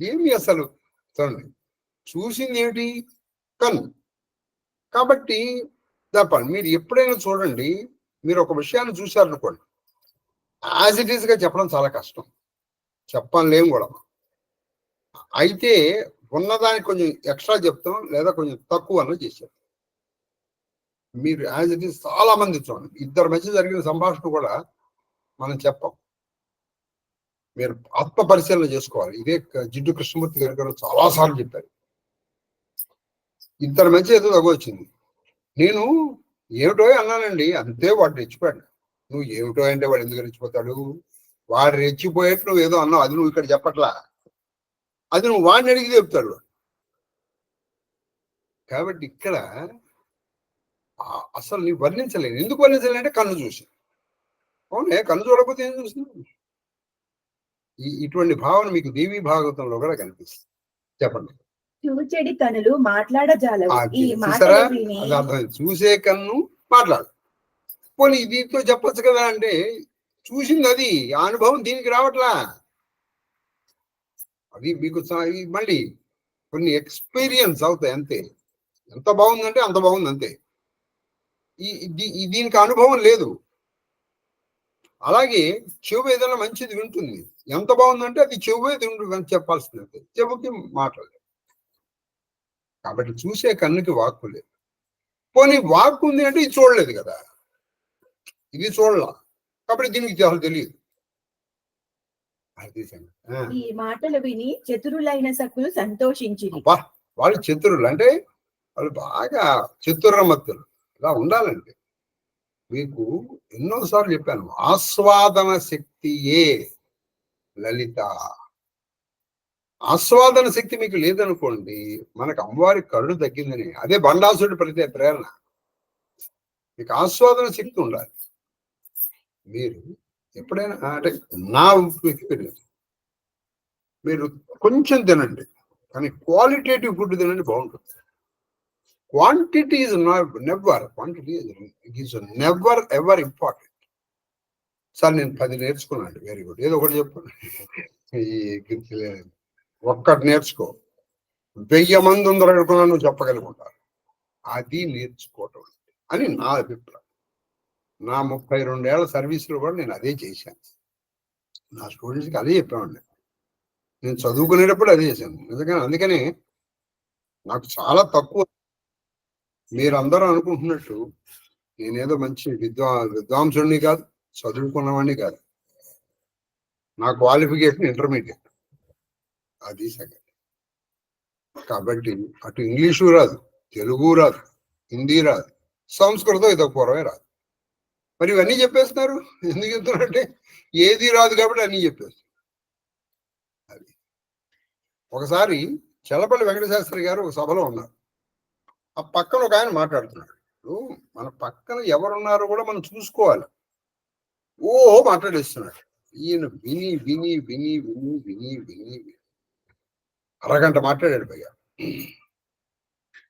ఏమి అసలు చూడండి, చూసింది ఏమిటి కన్ను. కాబట్టి చెప్పండి, మీరు ఎప్పుడైనా చూడండి, మీరు ఒక విషయాన్ని చూశారనుకోండి, యాజ్ ఇట్ ఈస్గా చెప్పడం చాలా కష్టం, చెప్పలేం కూడా. అయితే ఉన్నదానికి కొంచెం ఎక్స్ట్రా చెప్తాం, లేదా కొంచెం తక్కువ అన్నది చేశారు. మీరు యాజ్ ఇట్ ఈస్ చాలా మంది చూడండి, ఇద్దరి మధ్య జరిగిన సంభాషణ కూడా మనం చెప్పాం. మీరు ఆత్మ పరిశీలన చేసుకోవాలి. ఇదే జిడ్డు కృష్ణమూర్తి గారు చాలాసార్లు చెప్పారు. ఇద్దరి మధ్య ఏదో తగ్గొచ్చింది, నేను ఏమిటో అన్నానండి, అంతే వాడు రెచ్చిపోయాడు. నువ్వు ఏమిటో అంటే వాడు ఎందుకు రెచ్చిపోతాడు, వాడు రెచ్చిపోయేట్టు నువ్వు ఏదో అన్నావు, అది నువ్వు ఇక్కడ చెప్పట్లా, అది నువ్వు వాడిని అడిగి చెప్తాడు. కాబట్టి ఇక్కడ అసలు నీ వర్ణించలేదు. ఎందుకు వర్ణించలేదంటే కన్ను చూసి. అవునే, కన్ను చూడకపోతే ఏం చూస్తున్నావు? ఇటువంటి భావన మీకు దేవీ భాగవతంలో కూడా కనిపిస్తుంది. చెప్పండి. చూచెడి కన్నులు మాట్లాడజాలవు. చూసే కన్ను మాట్లాడు. పోనీ దీంతో చెప్పచ్చు కదా అంటే చూసింది అది, ఆ అనుభవం దీనికి రావట్లా. అది మీకు మళ్ళీ కొన్ని ఎక్స్పీరియన్స్ అవుతాయి అంతే. ఎంత బాగుందంటే అంత బాగుంది అంతే. దీనికి అనుభవం లేదు. అలాగే చెవు ఏదైనా మంచిది వింటుంది, ఎంత బాగుందంటే అది చెవు వింటుంది అని చెప్పాల్సింది అంతే, చెవుకి మాట్లాడలేదు. కాబట్టి చూసే కన్నుకి వాక్కు లేదు. పోనీ వాక్కు ఉంది అంటే ఇది చూడలేదు కదా, ఇది చూడలా, కాబట్టి దీనికి చాలా తెలియదు. ఈ మాటలు విని చతురులైన సకులు సంతోషించి వాళ్ళు చతురులు అంటే వాళ్ళు బాగా చతురమత్తులు. ఇలా ఉండాలండి. మీకు ఎన్నోసార్లు చెప్పాను, ఆస్వాదన శక్తియే లలిత. ఆస్వాదన శక్తి మీకు లేదనుకోండి, మనకు అమ్మవారి కరుణ తగ్గిందని, అదే బండాసుడి ప్రేరణ. మీకు ఆస్వాదన శక్తి ఉండాలి. మీరు ఎప్పుడైనా అంటే నా ఎక్స్పీరియన్స్, మీరు కొంచెం తినండి, కానీ క్వాలిటేటివ్ ఫుడ్ తినండి, బాగుంటుంది. Quantity is never, quantity is never ever important. Sir నేను 10 నేర్చుకున్నాను, వెరీ గుడ్. ఏదో ఒకటి చెప్పండి, ఒక్కటి నేర్చుకో, 1000 మంది ఉందరు అనుకున్నా నువ్వు చెప్పగలుగుంటారు. అది నేర్చుకోవటం అని నా అభిప్రాయం. నా 32 ఏళ్ల సర్వీసులో కూడా నేను అదే చేశాను. నా స్టూడెంట్స్కి అదే చెప్పామండి. నేను చదువుకునేటప్పుడు అదే చేశాను నిజంగా. అందుకనే నాకు చాలా తక్కువ. మీరందరూ అనుకుంటున్నట్టు నేనేదో మంచి విద్వాంసుడిని కాదు, చదువుకున్నవాడిని కాదు. నా క్వాలిఫికేషన్ ఇంటర్మీడియట్, అది సంగతి. కాబట్టి అటు ఇంగ్లీషు రాదు, తెలుగు రాదు, హిందీ రాదు, సంస్కృతం ఇదో పూర్వమే రాదు. మరి ఇవన్నీ చెప్పేస్తున్నారు. ఎందుకు చెప్తున్నారంటే ఏది రాదు కాబట్టి అన్నీ చెప్పేస్తారు. అది ఒకసారి చల్లపల్లి వెంకటశాస్త్రి గారు ఒక సభలో ఉన్నారు. ఆ పక్కన ఒక ఆయన మాట్లాడుతున్నాడు. మన పక్కన ఎవరున్నారో కూడా మనం చూసుకోవాలి. మాట్లాడేస్తున్నాడు. ఈయన విని విని విని విని విని విని అరగంట మాట్లాడాడు పైగా.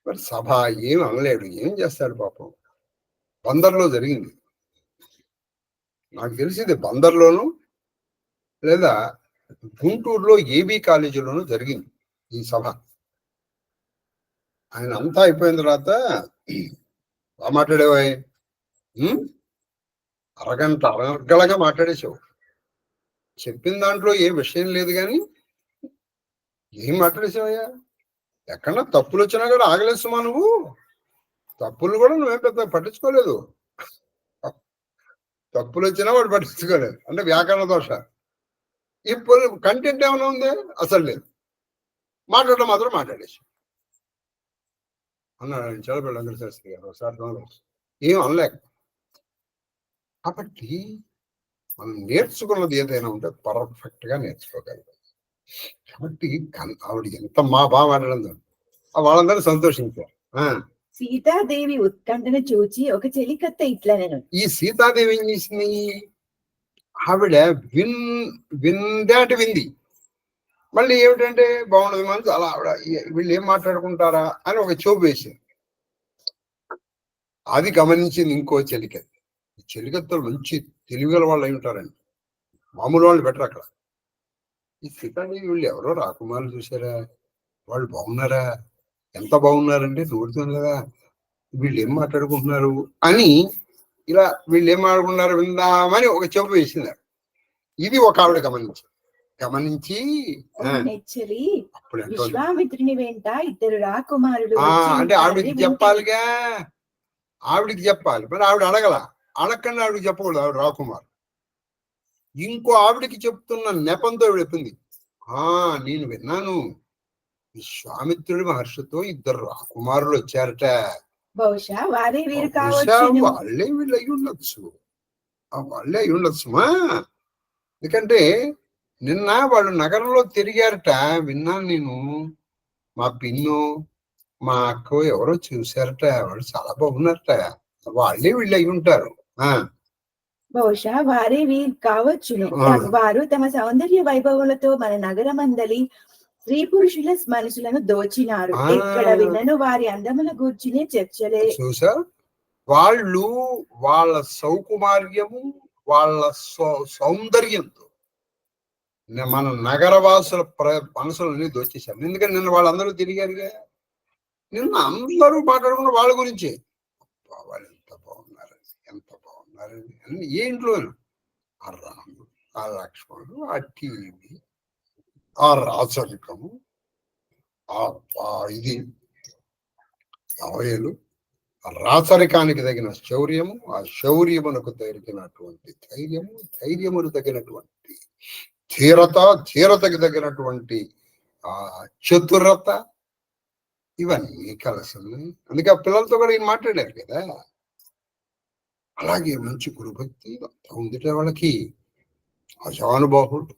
మరి సభ ఏం అనలేడు, ఏం చేస్తాడు పాపం. బందర్లో జరిగింది, నాకు తెలిసింది బందర్లోను లేదా గుంటూరులో ఏబీ కాలేజీలోనూ జరిగింది ఈ సభ. ఆయన అంతా అయిపోయిన తర్వాత మాట్లాడేవా, అరగంట అరగలగా మాట్లాడేసావు. చెప్పిన దాంట్లో ఏ విషయం లేదు, కానీ ఏం మాట్లాడేసావయ్యా. ఎక్కడన్నా తప్పులు వచ్చినా కూడా ఆగలేస్తుమా నువ్వు? తప్పులు కూడా నువ్వేం పెద్ద పట్టించుకోలేదు. తప్పులు వచ్చినా వాడు పట్టించుకోలేదు, అంటే వ్యాకరణ దోష. ఇప్పుడు కంటెంట్ ఏమైనా ఉంది? అసలు లేదు. మాట్లాడడం మాత్రం మాట్లాడేసి అన్నాడు చల్లపల్లి వెంకటశాస్త్రి గారు ఒకసారి. ఏం అనలేక. కాబట్టి మనం నేర్చుకున్నది ఏదైనా ఉంటే పర్ఫెక్ట్ గా నేర్చుకోగలరు. కాబట్టి ఆవిడ ఎంత బాగా మాట్లాడడం, వాళ్ళందరూ సంతోషించారు. సీతాదేవి ఉత్కంఠను చూచి ఒక చెలికత్త ఇట్లా, నేను ఈ సీతాదేవి ఏం చేసింది, ఆవిడ వింది. మళ్ళీ ఏమిటంటే బాగుండదు మనసు, అలా ఆవిడ వీళ్ళు ఏం మాట్లాడుకుంటారా అని ఒక చూపు వేసింది. అది గమనించింది ఇంకో చెలికత్త. ఈ చెలికత్తలు మంచి తెలివిగల వాళ్ళు అయి ఉంటారండి, మామూలు వాళ్ళు బెటర్. అక్కడ ఈ సీతాదేవి వీళ్ళు ఎవరో రాకుమారులు చూసారా, వాళ్ళు బాగున్నారా, ఎంత బాగున్నారంటే నోడుతుంది కదా, వీళ్ళు ఏం మాట్లాడుకుంటున్నారు అని ఇలా వీళ్ళు ఏం మాట్లాడుకున్నారు విందామని ఒక చూపు వేసింది. ఇది ఒక ఆవిడ గమనించి విశ్వామిత్రుని వెంట 2 రాకుమారులు అంటే ఆవిడకి చెప్పాలిగా, ఆవిడికి చెప్పాలి. మరి ఆవిడ అడగకుండా ఆవిడకి చెప్పకూడదు. ఆవిడ రాకుమారు ఇంకో ఆవిడికి చెప్తున్న నెపంతో చెప్పింది, నేను విన్నాను, విశ్వామిత్రుడి మహర్షితో 2 రాకుమారులు వచ్చారట. బహుశా వాళ్ళే వీళ్ళు అయి ఉండొచ్చు, వాళ్ళే అయి ఉండొచ్చుమా. ఎందుకంటే నిన్న వాళ్ళు నగరంలో తిరిగారట, విన్నాను నేను. మా పిన్ను మా అక్క ఎవరో చూశారట, వాళ్ళు చాలా బాగున్నారట, వాళ్ళే వీళ్ళు అయి ఉంటారు. బహుశా వారే వీరు కావచ్చును. వారు తమ సౌందర్య వైభవులతో మన నగరమందలి స్త్రీ పురుషుల మనసులను దోచినారు. ఇక్కడ విన్నను వారి అందముల గూర్చినే చర్చలే. చూసా, వాళ్ళు వాళ్ళ సౌకుమార్యము, వాళ్ళ సౌందర్యంతో మన నగరవాసుల మనసులని దోచేశారు. ఎందుకంటే నిన్న వాళ్ళందరూ తిరిగారుగా, నిన్న అందరూ మాట్లాడుకున్న వాళ్ళ గురించి. వాళ్ళు ఎంత బాగున్నారండి అని ఏ ఇంట్లోనూ ఆ రాముడు, ఆ లక్ష్మణుడు, ఆ టీవీ, ఆ రాచరికము, ఇది అవయలు, ఆ రాచరికానికి తగిన శౌర్యము, ఆ శౌర్యమునకు తగినటువంటి ధైర్యము, ధైర్యమును తగినటువంటి ధీరతకి తగినటువంటి చతురత, ఇవన్నీ కలిసి అందుకే ఆ పిల్లలతో కూడా ఈయన మాట్లాడారు కదా. అలాగే మంచి గురుభక్తి అంతా ఉందిట వాళ్ళకి, అజానుబాహుడు,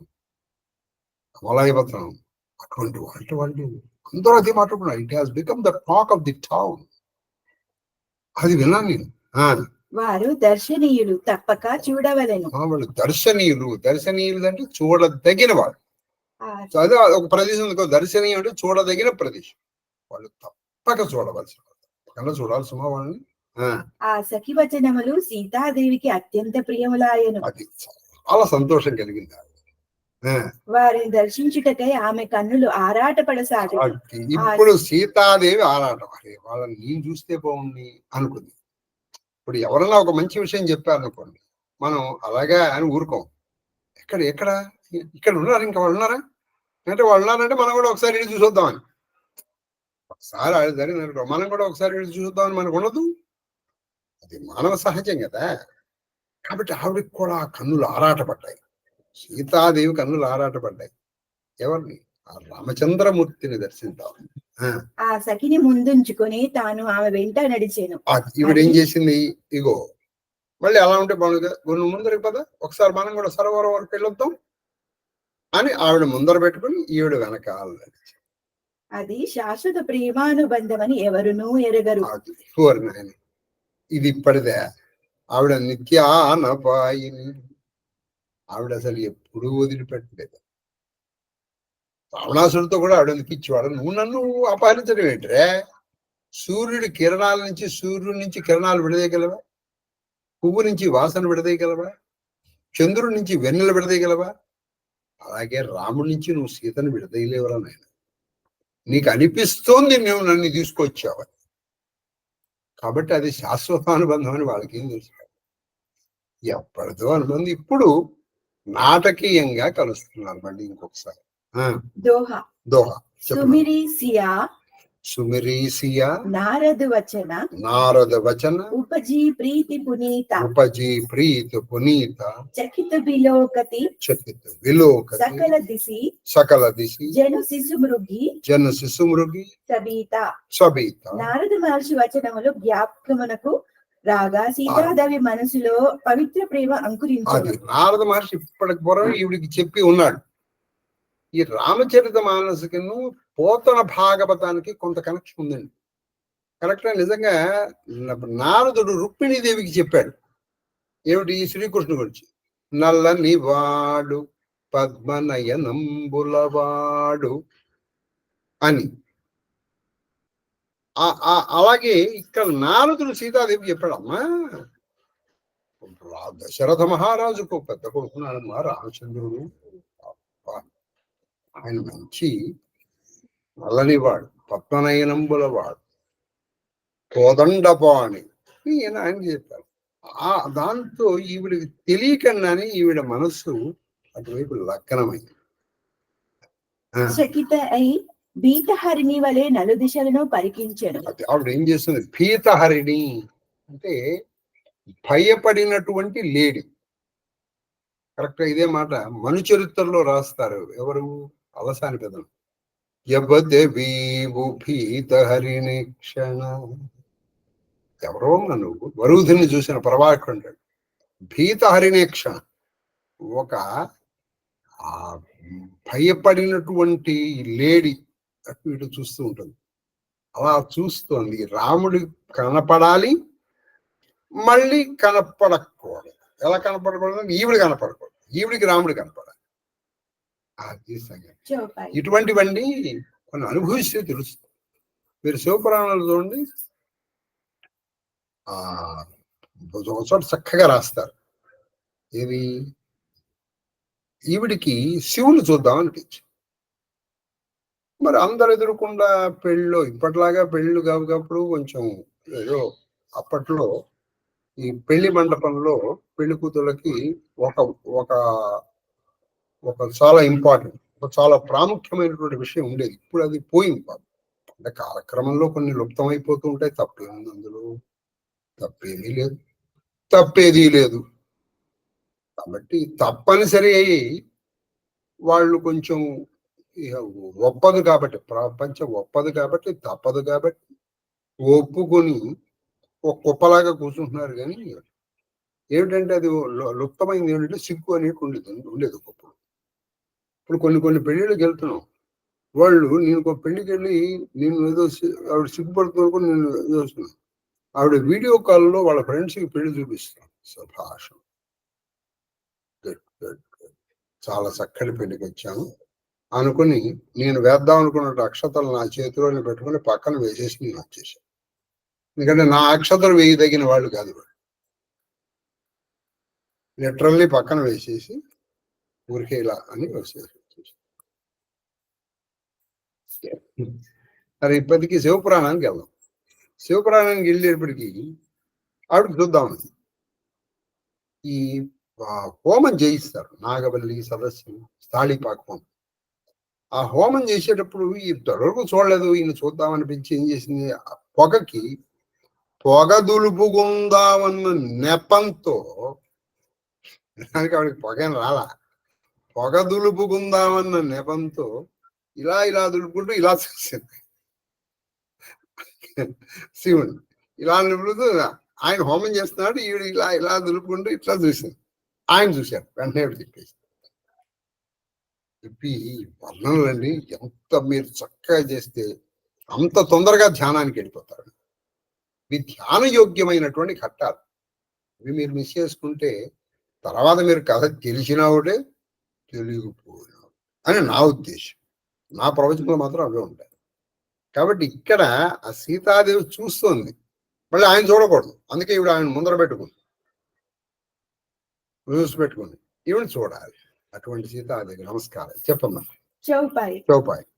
కమలాయపత్రం, అటువంటి వాళ్ళు అందరూ అదే మాట్లాడుకున్నారు. It has become the talk of the town. అది విన్నాను నేను. వారు దర్శనీయులు, తప్పక చూడవలెను. వాళ్ళు దర్శనీయులు అంటే చూడదగిన వాడు. అదే ఒక ప్రదేశం దర్శనీయం అంటే చూడదగిన ప్రదేశం. వాళ్ళు తప్పక చూడవలసిన వాళ్ళు, చూడాల్సిన వాళ్ళని. ఆ సఖి వచనములు సీతాదేవికి అత్యంత ప్రియములాయను. అది చాలా సంతోషం కలిగింది. వారిని దర్శించుటకై ఆమె కన్నులు ఆరాటపడసాగి. ఇప్పుడు సీతాదేవి ఆరాటం, అరే వాళ్ళని నేను చూస్తే బాగుంది అనుకుంది. ఇప్పుడు ఎవరన్నా ఒక మంచి విషయం చెప్పారనుకోండి, మనం అలాగే అని ఊరుకోం. ఎక్కడ ఇక్కడ ఉన్నారు, ఇంకా వాళ్ళు ఉన్నారా అంటే వాళ్ళు ఉన్నారంటే మనం కూడా ఒకసారి వెళ్ళి చూసొద్దామని. ఒకసారి అది జరిగింది, మనం కూడా ఒకసారి వెళ్ళి చూసొద్దామని మనకు ఉండదు. అది మానవ సహజం కదా. కాబట్టి ఆవిడకి కూడా కన్నులు ఆరాటపడ్డాయి, సీతాదేవి కన్నులు ఆరాటపడ్డాయి. ఎవరిని? ఆ రామచంద్రమూర్తిని దర్శిద్దామని. ఆ సఖిని ముందుంచుకొని తాను ఆమె వెంట నడిచాను. ఈవిడ ఏం చేసింది, ఇగో మళ్ళీ అలా ఉంటే బాగుంది, నువ్వు ముందరికి పద, ఒకసారి మనం కూడా సరోవరం వరకు వెళ్ళొద్దాం అని ఆవిడ ముందర పెట్టుకుని ఈవిడ వెనకాల నడిచి. అది శాశ్వత ప్రేమానుబంధం అని ఎవరునూ ఎరగరు. ఇది ఇప్పటిదే. ఆవిడ నిత్యానపాయిని, ఆవిడ అసలు ఎప్పుడూ వదిలిపెట్టలేదు. రావణాసుడితో కూడా ఆవిడ ఎందుకు ఇచ్చేవాడు, నువ్వు నన్ను అపహరించడం ఏంట్రే? సూర్యుడి కిరణాలు విడదీయగలవా? పువ్వు నుంచి వాసన విడదీయగలవా? చంద్రుడి నుంచి వెన్నెల విడదీయగలవా? అలాగే రాముడి నుంచి నువ్వు సీతను విడదీయలేవరా నాయన. నీకు అనిపిస్తోంది నువ్వు నన్ను తీసుకొచ్చావని. కాబట్టి అది శాశ్వతానుబంధం అని వాళ్ళకి ఏం తెలుసు. ఎప్పటిదో అనుబంధం ఇప్పుడు నాటకీయంగా కలుస్తున్నారు మళ్ళీ ఇంకొకసారి. దోహ సుమిరీసియా నారద వచన ఉపజీ ప్రీతి పునీత చకిత విలోకతి సకల దిశి జను శిశుమృగి సబీత. నారద మహర్షి వచనములు జ్ఞాపకమునకు రాగా సీతాదేవి మనసులో పవిత్ర ప్రేమ అంకురించింది. నారద మహర్షి ఇప్పటికి పూర్వం ఈవిడికి చెప్పి ఉన్నాడు. ఈ రామచరిత మానసికను పోతన భాగవతానికి కొంత కనెక్షన్ ఉందండి. కరెక్ట్గా నిజంగా నారదుడు రుక్మిణీదేవికి చెప్పాడు ఏమిటి, శ్రీకృష్ణుడు గురించి. నల్లని వాడు పద్మనయనంబులవాడు అని. అలాగే ఇక్కడ నారదుడు సీతాదేవికి చెప్పాడమ్మా, దశరథ మహారాజుకు పెద్ద కొడుకున్నాడమ్మా రామచంద్రుడు, ఆయన మంచి నల్లనివాడు, పద్మనయనంబులవాడు, కోదండపాణి ఆయన చెప్పారు. దాంతో ఈవిడికి తెలియకుండానే ఈవిడ మనస్సు అటువైపు లగ్నమైంది. భీతహరిణి వలె నలు దిశలను పరికించాడు. ఆవిడ ఏం చేస్తుంది, భీతహరిణి అంటే భయపడినటువంటి లేడీ. కరెక్ట్ ఇదే మాట మను చరిత్రలో రాస్తారు ఎవరు, అవసాని పెద్దలు. భీతహరిణి క్షణ, ఎవరో నన్ను వరుధిని చూసిన ప్రభాకర్ అంటాడు. భీతహరిణి క్షణ, ఒక భయపడినటువంటి లేడీ అటు ఇటు చూస్తూ ఉంటుంది. అలా చూస్తోంది. రాముడు కనపడాలి, మళ్ళీ కనపడకూడదు. ఎలా కనపడకూడదు, ఈవిడ కనపడకూడదు, ఈవిడికి రాముడు కనపడాలి. ఇటువంటివన్నీ కొన్ని అనుభవిస్తే తెలుస్తుంది. మీరు శివపురాణాలు చూడండి, ఒక చోట చక్కగా రాస్తారు. ఏవి, ఈవిడికి శివుని చూద్దాం అనిపించి, మరి అందరు ఎదురుకుండా పెళ్ళిలో ఇప్పట్లాగా పెళ్ళిళ్ళు కాబట్టి కొంచెం ఏదో అప్పట్లో ఈ పెళ్లి మండపంలో పెళ్లి కూతుళ్ళకి ఒక ఒక ఒక చాలా ఇంపార్టెంట్, ఒక చాలా ప్రాముఖ్యమైనటువంటి విషయం ఉండేది. ఇప్పుడు అది పోయింది. అంటే కాలక్రమంలో కొన్ని లుప్తమైపోతూ ఉంటాయి. తప్పేముంది అందులో, తప్పేదీ లేదు. కాబట్టి తప్పనిసరి అయ్యి వాళ్ళు కొంచెం ఇక ఒప్పదు కాబట్టి, ప్రపంచం ఒప్పదు కాబట్టి, తప్పదు కాబట్టి ఒప్పుకొని ఒక కుప్పలాగా కూర్చుంటున్నారు. కానీ ఏమిటంటే అది లుప్తమైంది. ఏమిటంటే సిగ్గు అనేది ఉండేది ఒకప్పుడు. ఇప్పుడు కొన్ని పెళ్ళిళ్ళకి వెళ్తున్నాం, వాళ్ళు నేను ఒక పెళ్లికి వెళ్ళి నేను ఏదో ఆవిడ సిగ్గుపడుతున్నా కూడా నేను చూస్తున్నాను. ఆవిడ వీడియో కాల్లో వాళ్ళ ఫ్రెండ్స్కి పెళ్లి చూపిస్తాను. సభాషం, చాలా చక్కటి పెళ్లికి వచ్చాను అనుకుని నేను వేద్దాం అనుకున్న అక్షతలు నా చేతిలోనే పెట్టుకుని పక్కన వేసేసి నేను వచ్చేసాను. ఎందుకంటే నా అక్షతలు వేయదగిన వాళ్ళు కాదు. లిటరల్లీ పక్కన వేసేసి ఊరికే ఇలా అని వచ్చేసి మరి ఇప్పటికీ శివపురాణానికి వెళ్దాం. శివపురాణానికి వెళ్ళేప్పటికీ ఆవిడకి చూద్దామని ఈ హోమం చేయిస్తారు. నాగవల్లి సదస్సు, స్థాళీపాక హోమం. ఆ హోమం చేసేటప్పుడు ఈ తొలగు చూడలేదు, ఈయన చూద్దామనిపించి ఏం చేసింది, పొగకి పొగ దులుపుకుందామన్న నెపంతో, ఆవిడకి పొగని రాలా, పొగ దులుపుకుందామన్న నెపంతో ఇలా దులుపుకుంటూ ఇలా చూసింది శివుని. ఇలా నిలుపుతూ ఆయన హోమం చేస్తున్నాడు, ఈవిడ ఇలా దులుపుకుంటూ ఇట్లా చూసింది. ఆయన చూశారు, వెంటనే చెప్పేసి చెప్పి వర్ణనలండి ఎంత మీరు చక్కగా చేస్తే అంత తొందరగా ధ్యానానికి వెళ్ళిపోతారు. ఇవి ధ్యాన యోగ్యమైనటువంటి ఘట్టాలు. ఇవి మీరు మిస్ చేసుకుంటే తర్వాత మీరు కథ తెలిసినా ఒకటే, తెలియకపోయినా అని నా ఉద్దేశం. నా ప్రవచనంలో మాత్రం అవే ఉంటాయి. కాబట్టి ఇక్కడ ఆ సీతాదేవి చూస్తోంది, మళ్ళీ ఆయన చూడకూడదు. అందుకే ఈవిడ ఆయన ముందర పెట్టుకుంది, పెట్టుకుంది, ఈవిడ చూడాలి. అటువంటి సీతాదేవి నమస్కారం. చెప్పమ్మా. చౌపాయి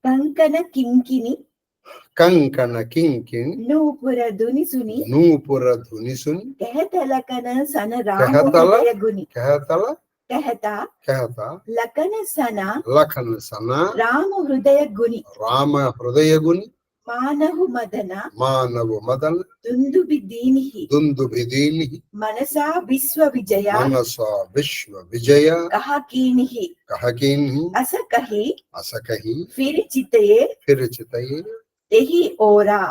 కంకణ కింకిని నూపుర ధునిసుని కెహతలకన సన లకన సన రామ హృదయ గుని మానవు మదన దుందుబి దీనిహి మనసా విశ్వ విజయ కహకీనిహి అసకహి ఫిరిచితయే తెహి ఓరా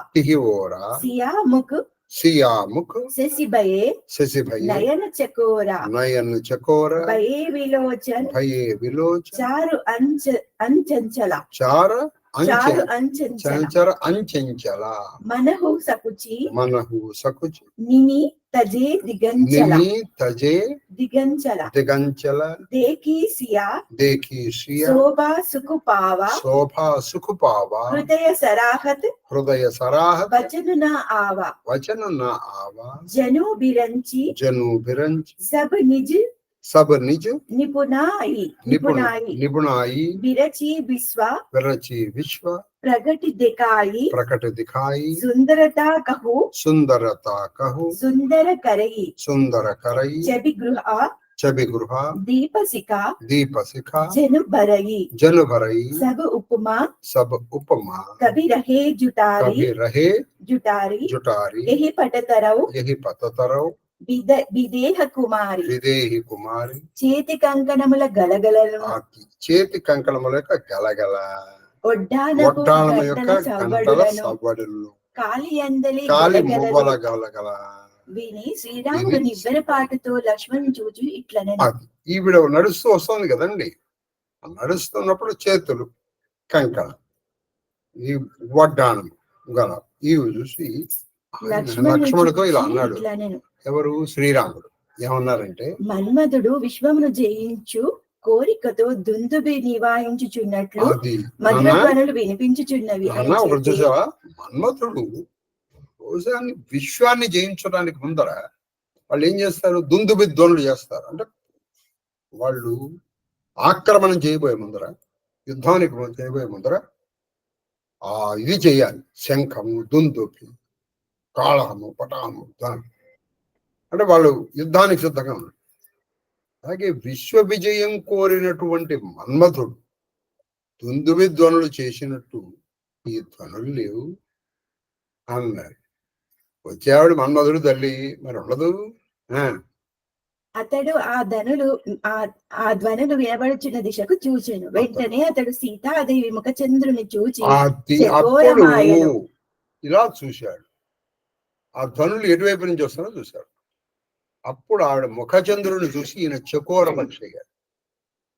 సియాముక్ శశిభయే నయన చకోర భయే విలోచన్ చారు అంచంచల అంచంచల మనహు సకుచి నిని తజే దిగంచల దేకి సియా శోభా సుఖుపావ హృదయ సరాహత్ వచన నా ఆవా జను బిరంచి సబ్ నిజ్ నిపుణాయి విరచి విశ్వ ప్రగటి దిఖాయి సుందరతా కహు సుందర కరయి చబి గృహ దీపశిఖ జను భరయి సబ్ ఉపమా కభి రహే జుటారి యహి పటతరౌ విదేహ కుమారి చేతి కంకణముల గలగల ఒడ్డానము యొక్క సవ్వడులు కాలి అందలి గలగల విని శ్రీరాముడు నివ్వెరపాటుతో లక్ష్మణ్ చూచి ఇట్లనే. ఈవిడ నడుస్తూ వస్తుంది కదండి, నడుస్తున్నప్పుడు చేతులు కంకణ, ఈ వడ్డానం గల ఇవి చూసి లక్ష్మణుడితో ఇలా అన్నాడు. ఎవరు? శ్రీరాముడు. ఏమన్నారంటే, మన్మధుడు విశ్వమును జయించు కోరికతో దుందుబి నివాయించుచున్నట్లు మధురధ్వనులు వినిపించుచున్నవి. ఒకటి చూసావా, మన్మధుడు రోజాన్ని విశ్వాన్ని జయించడానికి ముందర వాళ్ళు ఏం చేస్తారు? దుందుబి ధ్వనులు చేస్తారు. అంటే వాళ్ళు ఆక్రమణ చేయబోయే ముందర, యుద్ధానికి చేయబోయే ముందర ఇది చేయాలి. శంఖము, దుందుబి, కాళహము, పటాము, అంటే వాళ్ళు యుద్ధానికి సిద్ధంగా ఉన్నారు. అలాగే విశ్వ విజయం కోరినటువంటి మన్మధుడు దుందుబి ధ్వనులు చేసినట్టు ఈ ధ్వనులు లేవు అన్నారు. వచ్చేవాడు మన్మధుడు తల్లి, మరి ఉండదు. అతడు ఆ ధ్వనులు వినబడుచున్న దిశకు చూచెను. వెంటనే అతడు సీతాదేవి ముఖచంద్రుని చూచి అప్పుడు చకోరమాయెను. ఇలా చూశాడు. ఆ ధ్వనులు ఎటువైపు నుంచి వస్తారో చూశాడు. అప్పుడు ఆవిడ ముఖచంద్రుని చూసి ఈయన చకోర పక్షి అయ్యాడు.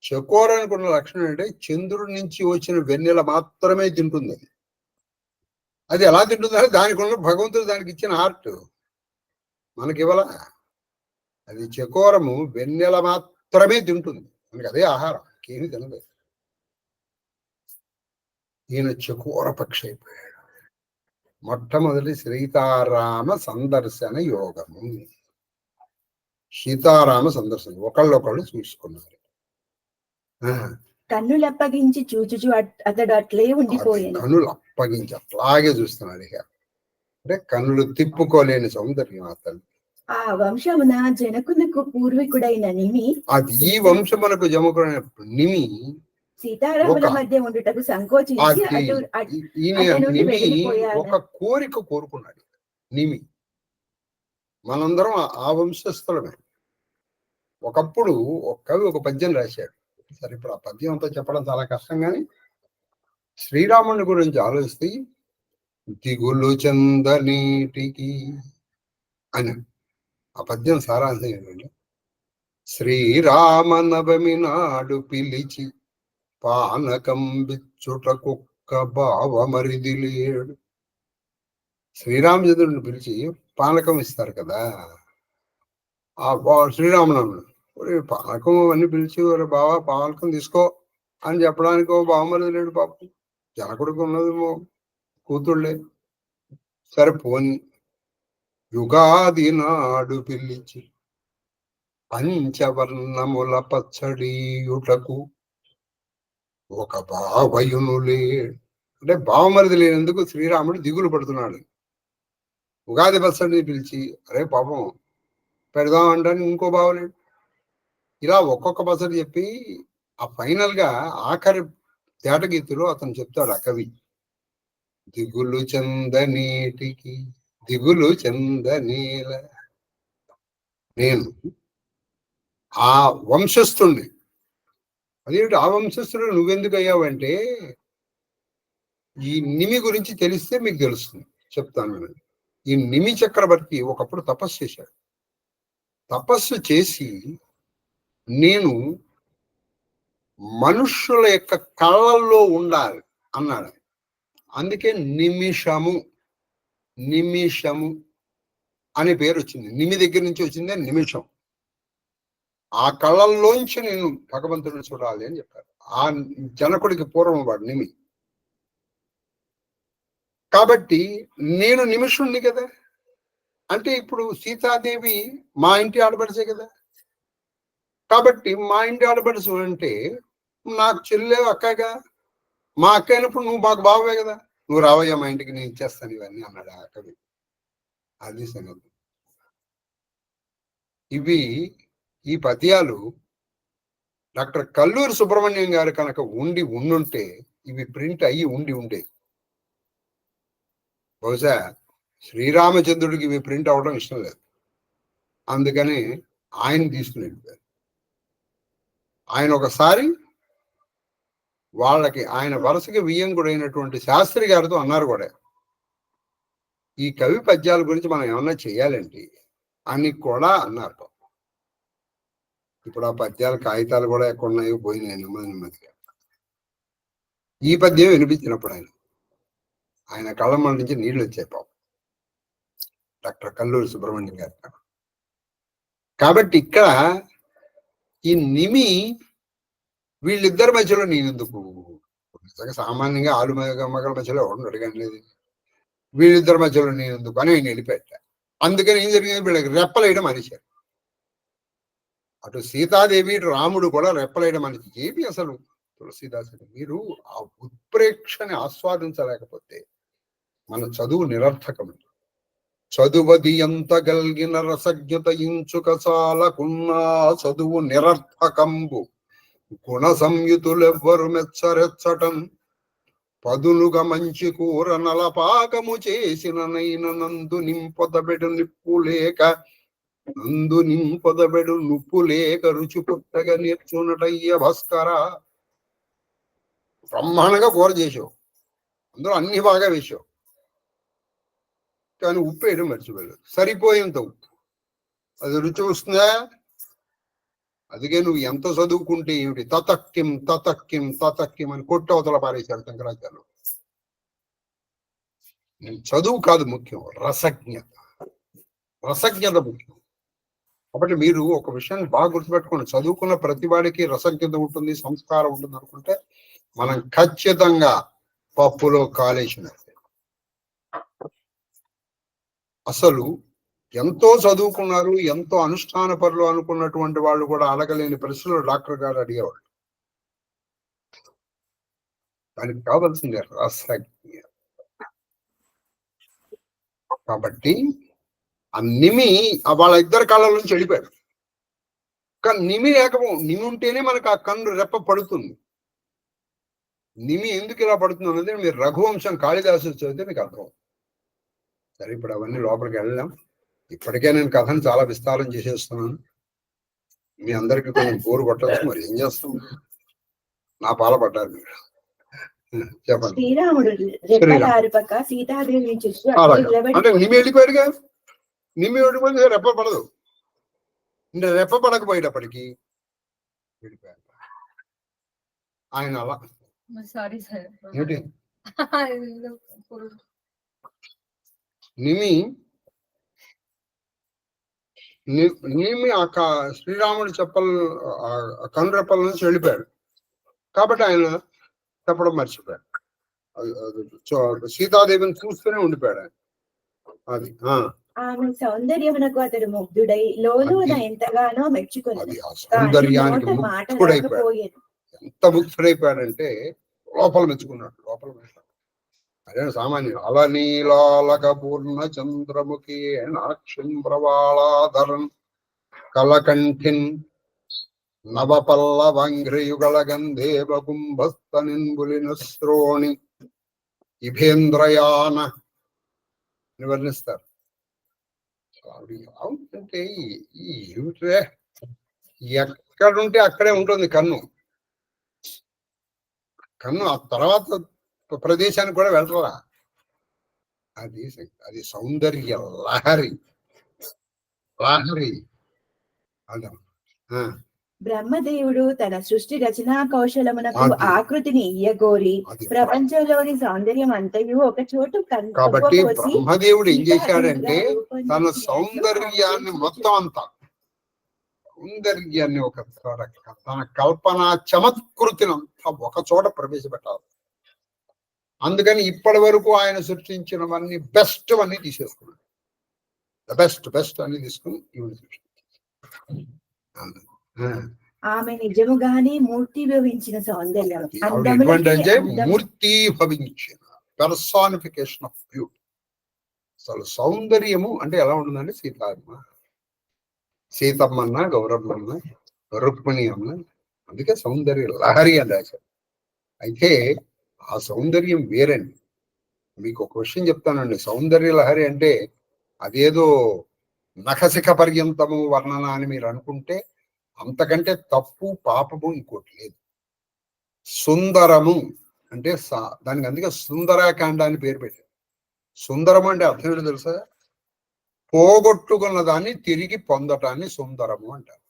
చకోరానికి ఉన్న లక్షణం అంటే చంద్రుడి నుంచి వచ్చిన వెన్నెల మాత్రమే తింటుంది. అది ఎలా తింటుందంటే దానికి ఉన్న భగవంతుడు దానికి ఇచ్చిన ఆర్ట్ మనకి ఇవ్వాల. అది చకోరము వెన్నెల మాత్రమే తింటుంది, మనకి అదే ఆహారం, ఏమి తినదు. ఈయన చకోర పక్షి అయిపోయాడు. మొట్టమొదటి సీతారామ సందర్శన యోగము. సీతారామ సందర్శన ఒకళ్ళొకళ్ళు చూసుకున్నారు. కన్నులప్పగించి చూచుచు అతడు అట్లే ఉండిపోయాను. కన్నులు అప్పగించి అట్లాగే చూస్తున్నాడు. ఇక అంటే కన్నులు తిప్పుకోలేని సౌందర్యం అతను. ఆ వంశమున జనకునకు పూర్వీకుడైన నిమి, అది ఈ వంశమునకు జమకుడైన నిమి సీతారాముల మధ్య ఉండుటకు సంకోచించి ఒక కోరిక కోరుకున్నాడు. నిమి మనందరం ఆ వంశస్థులమే. ఒకప్పుడు ఒక కవి ఒక పద్యం రాశాడు. సరే, ఇప్పుడు ఆ పద్యం అంతా చెప్పడం చాలా కష్టం, కానీ శ్రీరాముని గురించి ఆలోచిస్తే దిగులు చందనీటికి అని ఆ పద్యం సారాంశం ఏంటంటే, శ్రీరామ నవమి నాడు పిలిచి పానకం బిచ్చుట కుక్క బావమరిది లేడు. శ్రీరామచంద్రుడిని పిలిచి పానకం ఇస్తారు కదా ఆ శ్రీరామనవమి, పానకం అన్ని పిలిచి బావా పానకం తీసుకో అని చెప్పడానికి ఓ బావమరిది లేడు పాపం. జనకుడికి ఉన్నది కూతుళ్ళే. సరే పోని, యుగాది నాడు పిలిచి పంచవర్ణముల పచ్చడియుటకు ఒక బావయును లేడు. అంటే బావమరిది లేనందుకు శ్రీరాముడు దిగులు పడుతున్నాడు. ఉగాది పచ్చడిని పిలిచి అరే పాపం పెడదాం అంటానికి ఇంకో బావలేడు. ఇలా ఒక్కొక్క పచ్చడి చెప్పి ఆ ఫైనల్ గా ఆఖరి తేటగీతిలో అతను చెప్తాడు, ఆ కవి, దిగులు చందనీటికి దిగులు చందనీల. నేను ఆ వంశస్థుణ్ణి. అదేమిటి ఆ వంశస్థుడు నువ్వెందుకు అయ్యావంటే, ఈ నిమి గురించి తెలిస్తే మీకు తెలుస్తుంది, చెప్తాను నేను. ఈ నిమి చక్రవర్తి ఒకప్పుడు తపస్సు చేశాడు. తపస్సు చేసి నేను మనుష్యుల యొక్క కళ్ళల్లో ఉండాలి అన్నాడు. అందుకే నిమిషము అనే పేరు వచ్చింది. నిమి దగ్గర నుంచి వచ్చిందే నిమిషం. ఆ కళ్ళల్లోంచి నేను భగవంతుడిని చూడాలి అని చెప్పారు. ఆ జనకుడికి పూర్వం వాడు నిమి. కాబట్టి నేను నిమిషుణ్ణి కదా. అంటే ఇప్పుడు సీతాదేవి మా ఇంటి ఆడపడిచే కదా. కాబట్టి మా ఇంటి ఆడపడుచు అంటే నాకు చెల్లె అక్కగా. మా అక్క అయినప్పుడు నువ్వు మాకు బావే కదా. నువ్వు రావయ్యా మా ఇంటికి, నేను ఇచ్చేస్తాను ఇవన్నీ అన్నాడు ఆ కవి. అది సంగతి. ఈ పద్యాలు డాక్టర్ కల్లూరి సుబ్రహ్మణ్యం గారు కనుక ఉండుంటే ఇవి ప్రింట్ అయ్యి ఉండేది. బహుశా శ్రీరామచంద్రుడికి ఇవి ప్రింట్ అవడం ఇష్టం లేదు, అందుకని ఆయన తీసుకుని వెళ్ళిపోయారు. ఆయన ఒకసారి వాళ్ళకి ఆయన వరుసకి వియ్యంకుడైనటువంటి శాస్త్రి గారితో అన్నారు కూడా, ఈ కవి పద్యాల గురించి మనం ఏమన్నా చేయాలండి అని కూడా అన్నారు. ఇప్పుడు ఆ పద్యాల కాగితాలు కూడా ఎక్కడున్నాయో పోయినాయి నెమ్మదిగా. ఈ పద్యం వినిపించినప్పుడు ఆయన కళ్ళమ్మల నుంచి నీళ్లు వచ్చాయి పాపం డాక్టర్ కల్లూరి సుబ్రహ్మణ్యం గారు. కాబట్టి ఇక్కడ ఈ నిమి వీళ్ళిద్దరి మధ్యలో నేనెందుకు, సామాన్యంగా ఆలు మగల మధ్యలో ఎవరు అడగండి, వీళ్ళిద్దరి మధ్యలో నేనెందుకు అని ఆయన వెళ్ళిపెట్టా. అందుకని ఏం జరిగింది, వీళ్ళకి రెప్పలేయడం అనేసారు. అటు సీతాదేవి ఇటు రాముడు కూడా రెప్పలేయడం అనేది ఏమి అసలు తులసీదాసుడు. మీరు ఆ ఉత్ప్రేక్షని ఆస్వాదించలేకపోతే మన చదువు నిరర్థకం. చదువది ఎంత గల్గిన రసజ్ఞత ఇంచుక చాలకున్నా చదువు నిరర్థకంబు. గుణ సంయుతులెవ్వరు మెచ్చరెచ్చటం పదులుగా మంచి కూర నలపాకము చేసిన నైన నందు నింపొదబెడు నిప్పు లేక అందు నింపొదబెడు నుప్పు లేక రుచి పుట్టగా నేర్చున్నటయ్య భాస్కర. బ్రహ్మాండంగా కూర చేసావు, అందులో అన్ని బాగా వేసావు, కానీ ఉప్పు వేయడం మర్చిపోయాడు. సరిపోయేంత ఉప్పు, అది రుచి వస్తుందా? అందుకే నువ్వు ఎంత చదువుకుంటే ఏమిటి, తతక్కిం తతక్కిం తతక్కిం అని కొట్టి అవతల పారేశారు శంకరాచార్యులు. చదువు కాదు ముఖ్యం, రసజ్ఞత. రసజ్ఞత ముఖ్యం. కాబట్టి మీరు ఒక విషయాన్ని బాగా గుర్తుపెట్టుకోండి, చదువుకున్న ప్రతి వాడికి రసజ్ఞత ఉంటుంది, సంస్కారం ఉంటుంది అనుకుంటే మనం ఖచ్చితంగా పప్పులో కాలేసినట్టే. అసలు ఎంతో చదువుకున్నారు, ఎంతో అనుష్ఠాన పరులు అనుకున్నటువంటి వాళ్ళు కూడా అడగలేని ప్రశ్నలు డాక్టర్ గారు అడిగేవాళ్ళు. దానికి కావాల్సింది రసజ్ఞ. కాబట్టి ఆ నిమి వాళ్ళ ఇద్దరు కళ్ళ నుంచి వెళ్ళిపోయాడు. కానీ నిమి నిమి ఉంటేనే మనకు ఆ కన్ను రెప్ప పడుతుంది. నిమి ఎందుకు ఇలా పడుతుంది అన్నది మీరు రఘువంశం కాళిదాసు చదివితే మీకు అర్థం. సరే, ఇప్పుడు అవన్నీ లోపలికి వెళ్ళాం. ఇప్పటికే నేను కథను చాలా విస్తారం చేసేస్తున్నాను, మీ అందరికీ కొంచెం బోరు కొట్టచ్చు. మరి ఏం చేస్తాం, నా పాల పడ్డారు మీరు. చెప్పండి. శ్రీరాముడు సీతాదేవి అంటే నిమి వెళ్ళిపోయాడుగా, నిమి వెళ్ళిపోయింది, రెప్ప పడదు. అంటే రెప్ప పడకపోయేటప్పటికి వెళ్ళిపోయాడు ఆయన. అలా ఏంటి నిమి శ్రీరాముడు కన్ను రెప్పల నుంచి వెళ్ళిపోయాడు కాబట్టి ఆయన చెప్పడం మర్చిపోయాడు. సీతాదేవిని చూస్తూనే ఉండిపోయాడు ఆయన. అది ఆమె సౌందర్యమునకు అతడు ముగ్ధుడై లోలోన ఎంతగానో మెచ్చుకున్నాడు. సౌందర్యానికి ముగ్ధుడైపోయాడు. ఎంత ముగ్ధుడైపోయాడంటే లోపల మెచ్చుకున్నాడు. లోపల అదే సామాన్యం. అలనీలాలక పూర్ణ చంద్రముఖి నాక్షిం ప్రవాళాధరన్ కలకంఠిన్ నవపల్లవంఘ్రయుగల గంధేవ కుంభస్తనిన్బులిన శ్రోణి ఇభేంద్రయాన వర్ణిస్తారు. అంటే ఏమిట్రే, ఎక్కడుంటే అక్కడే ఉంటుంది కన్ను. కన్ను ఆ తర్వాత ప్రదేశానికి కూడా వెళ్ళరా. అది సౌందర్య లహరి. అదే బ్రహ్మదేవుడు తన సృష్టి రచనా కౌశలమునకు ఆకృతిని ఇయ్యగోరి ప్రపంచంలోని సౌందర్యం అంతయు ఒక చోటు. కాబట్టి బ్రహ్మదేవుడు ఏం చేశాడంటే తన సౌందర్యాన్ని మొత్తం అంతా, సౌందర్యాన్ని ఒక తన కల్పన చమత్కృతిని అంతా ఒక చోట ప్రవేశపెట్టాలి. అందుకని ఇప్పటి వరకు ఆయన సృష్టించినవన్నీ బెస్ట్ అన్ని తీసేసుకున్నాడు. బెస్ట్ అన్ని తీసుకుని ఈవిడ ఆమె నిజముగానే మూర్తి భవించిన సౌందర్యం. మూర్తి భవించిన పర్సానిఫికేషన్ ఆఫ్ బ్యూటీ. అసలు సౌందర్యము అంటే ఎలా ఉంటుందంటే సీతమ్మన్న, గౌరమ్మన్న, రుక్మిణి అన్న, అందుకే సౌందర్య లహరి అని రాశారు. అయితే ఆ సౌందర్యం వేరండి. మీకు ఒక విషయం చెప్తానండి. సౌందర్య లహరి అంటే అదేదో నఖశిఖ పర్యంతము వర్ణన అని మీరు అనుకుంటే అంతకంటే తప్పు, పాపము ఇంకోటి లేదు. సుందరము అంటే దానికి అందుకే సుందరాకాండ అని పేరు పెట్టారు. సుందరము అంటే అర్థం ఏంటో తెలుసా? పోగొట్టుకున్న దాన్ని తిరిగి పొందటాన్ని సుందరము అంటారు.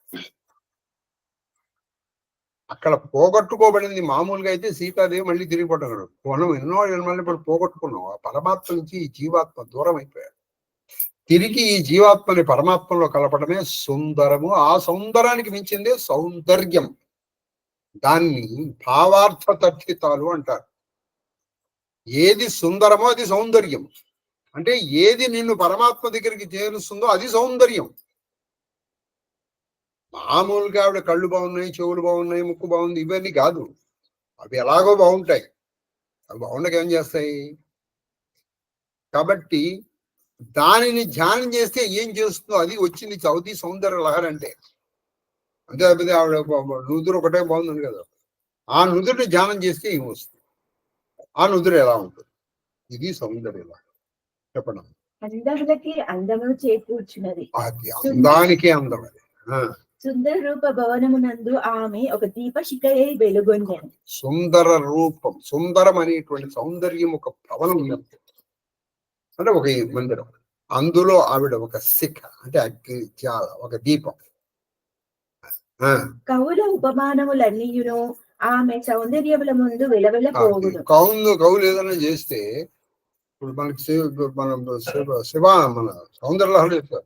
అక్కడ పోగొట్టుకోబడింది మామూలుగా అయితే సీతాదేవి మళ్ళీ తిరిగి పట్టుకున్నాడు. మనం ఎన్నో మళ్ళీ ఇప్పుడు పోగొట్టుకున్నాం. ఆ పరమాత్మ నుంచి ఈ జీవాత్మ దూరం అయిపోయాడు. తిరిగి ఈ జీవాత్మని పరమాత్మలో కలపడమే సుందరము. ఆ సౌందరానికి మించిందే సౌందర్యం. దాన్ని భావార్థ తర్కితాలు అంటారు. ఏది సుందరమో అది సౌందర్యం. అంటే ఏది నిన్ను పరమాత్మ దగ్గరికి చేరుస్తుందో అది సౌందర్యం. మామూలుగా ఆవిడ కళ్ళు బాగున్నాయి, చెవులు బాగున్నాయి, ముక్కు బాగుంది ఇవన్నీ కాదు. అవి ఎలాగో బాగుంటాయి, అవి బాగుండక ఏం చేస్తాయి? కాబట్టి దానిని ధ్యానం చేస్తే ఏం చేస్తుందో అది వచ్చింది చౌతి సౌందర్య లహరి అంటే. అంతే తప్పితే ఆవిడ నుదురు ఒకటే బాగుంది కదా, ఆ నుదురుని ధ్యానం చేస్తే ఏం వస్తుంది? ఆ నుదురు ఎలా ఉంటుంది? ఇది సౌందర్య లహరి. చెప్పండి. అందములకి అందమును చేకూర్చున్నది. అది అందానికి అందం అది. సుందర రూప భవనమునందు ఆమె ఒక దీపశిఖయై వెలుగొందెను. సుందర రూపం, సుందరం అనేటువంటి సౌందర్యం ఒక భవనం ఉంది, అంటే ఒక మందిరం. అందులో ఆవిడ ఒక శిఖ, అంటే అగ్ని జ్వాల, ఒక దీపం. కవుల ఉపమానములన్నీయును ఆమె సౌందర్యముల ముందు వెలవెలపోవును. కవులు ఏదైనా చేస్తే ఇప్పుడు మనకి శివ మన సౌందర్యలహరి చెప్తారు,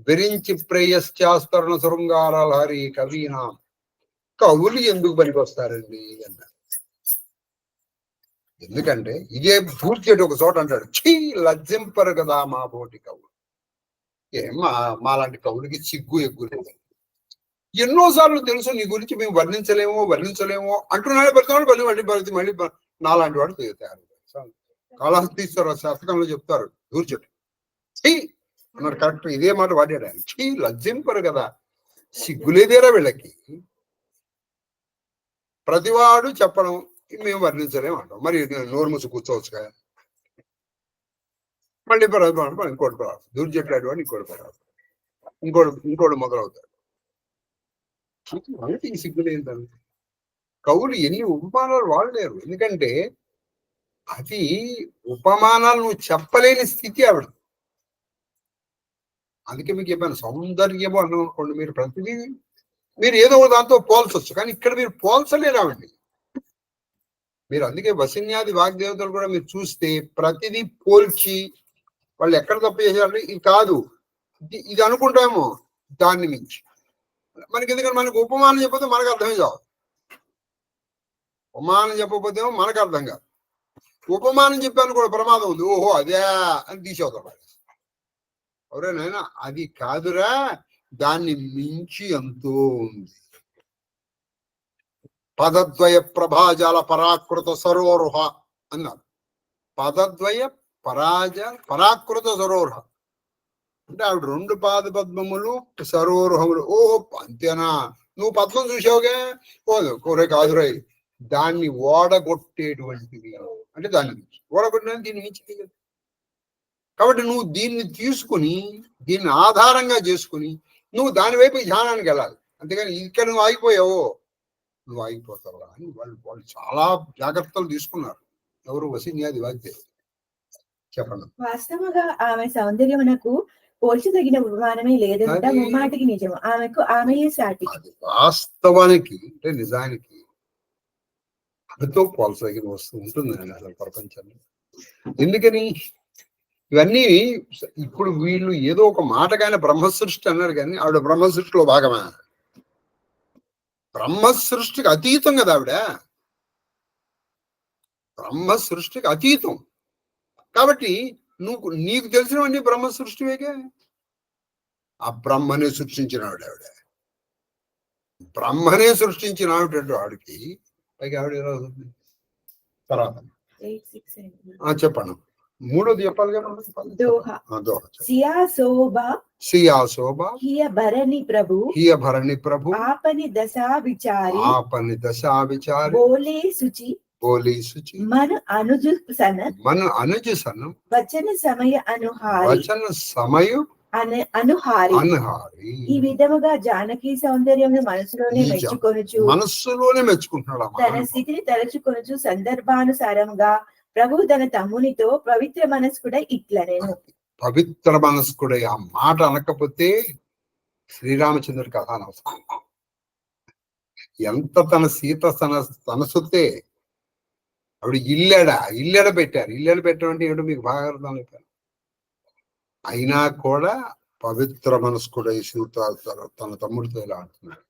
విరించి ప్రేయశ్చాస్తరణ శృంగారలహరి కవీనా. కవులు ఎందుకు పనికి వస్తారండి అన్నారు. ఎందుకంటే ఇదే పూర్తి ఒక చోట అంటాడు, చీ లజ్జింపరు కదా మా బోటి కవులు. మాలాంటి కవులకి సిగ్గు ఎగ్గు లేదు. ఎన్నోసార్లు తెలుసు నీ గురించి మేము వర్ణించలేమో అంటున్నాడే పెడతాడు. మళ్ళీ నాలాంటి వాడు తయారు. కాళహస్తీశ్వర శాతకంలో చెప్తారు, దూర్చుడు చీ అన్నాడు. కరెక్ట్ ఇదే మాట వాడాడు ఆయన. చీ లజ్జింపరు కదా, సిగ్గులేదేరా వీళ్ళకి. ప్రతివాడు చెప్పడం మేము వర్ణించలేము అంటాం. మరి నోరు మూసి కూర్చోవచ్చు కదా. మళ్ళీ ఇంకోటి పరాదు, దూర్జట్లాడు వాడు ఇంకోటి మొదలవుతాడు. ఈ సిగ్గులేదండి. కవులు ఎన్ని ఉపమానాలు వాడలేరు, ఎందుకంటే అది ఉపమానాలు నువ్వు చెప్పలేని స్థితి ఆవిడ. అందుకే మీకు చెప్పాను, సౌందర్యము అనుకోండి, మీరు ప్రతిదీ మీరు ఏదో దాంతో పోల్చొచ్చు, కానీ ఇక్కడ మీరు పోల్చలేరు ఆవిడ్ని. మీరు అందుకే వసిన్యాది వాగ్దేవతలు కూడా మీరు చూస్తే ప్రతిదీ పోల్చి వాళ్ళు ఎక్కడ తప్పు చేశారంటే ఇది కాదు, ఇది అనుకుంటామో దాన్ని మించి. మనకి ఎందుకంటే మనకు ఉపమానం చెప్పకపోతే మనకు అర్థమే కాదు. ఉపమానం చెప్పకపోతే మనకు అర్థం కాదు. ఉపమానం చెప్పాను కూడా ప్రమాదం ఉంది. ఓహో అదే అని తీసేవుతాడు. ఎవరైనా అది కాదురా, దాన్ని మించి ఎంతో ఉంది. పదద్వయ ప్రభాజాల పరాకృత సరోరుహ అన్నారు. పదద్వయ పరాకృత సరోరుహ అంటే ఆవిడ 2 పాద పద్మములు సరోరుహములు. ఓహో అంతేనా, నువ్వు పద్మం చూసావుగా, కోరే కాదురై దాన్ని ఓడగొట్టేటువంటిది. అంటే దాన్ని మించి ఓడగొట్టిన దీన్ని మించి. కాబట్టి నువ్వు దీన్ని తీసుకుని దీన్ని ఆధారంగా చేసుకుని నువ్వు దాని వైపు ధ్యానానికి వెళ్ళాలి. అంతేగాని ఇక్కడ నువ్వు ఆగిపోయావో నువ్వు ఆగిపోతావు అని వాళ్ళు చాలా జాగ్రత్తలు తీసుకున్నారు. ఎవరు వసిన్యాది వాగ్దేవి. చెప్పండి. వాస్తవంగా ఆమె సౌందర్యమునకు పోల్చదగిన ఉపమానమే లేదంట. ముమ్మాటికి నిజం. ఆమెకు ఆమెయే సాటి. వాస్తవానికి అంటే నిజానికి ఆమెతో పోల్చదగిన వస్తువు ఉంటుందండి అసలు ప్రపంచంలో. ఎందుకని ఇవన్నీ ఇప్పుడు వీళ్ళు ఏదో ఒక మాట కానీ బ్రహ్మసృష్టి అన్నారు, కానీ ఆవిడ బ్రహ్మసృష్టిలో భాగమా? బ్రహ్మసృష్టికి అతీతం కదా ఆవిడ. బ్రహ్మసృష్టికి అతీతం కాబట్టి నీకు తెలిసినవన్నీ బ్రహ్మ సృష్టివేగా. ఆ బ్రహ్మనే సృష్టించిన ఆవిడ. బ్రహ్మనే సృష్టించిన ఆవిడకి పైగా ఆవిడ ఎలా అవుతుంది తర్వాత చెప్పండి. మూడోది చెప్పాలి కదా. భరణి ప్రభు ఆపని దశా విచారి బోలే శుచి మను అనుజు సన వచన సమయ అనుహారి. ఈ విధముగా జానకి సౌందర్యం మనసులోనే మెచ్చుకుంటున్నాడు. తన స్థితిని తలచుకొనుచు సందర్భానుసారంగా ప్రభు తన తమ్మునితో పవిత్ర మనస్కుడై ఇట్లనేను. పవిత్ర మనస్కుడై ఆ మాట అనకపోతే శ్రీరామచంద్రుడి కథ అనవసరం. ఎంత తన సీత తన సొత్తే. ఆవిడ ఇల్లెడ పెట్టడం అంటే ఏమిటో మీకు బాగా అర్థం అయిపోయాను. అయినా కూడా పవిత్ర మనస్కుడై సీత తన తమ్ముడితో ఇలా అంటున్నాడు.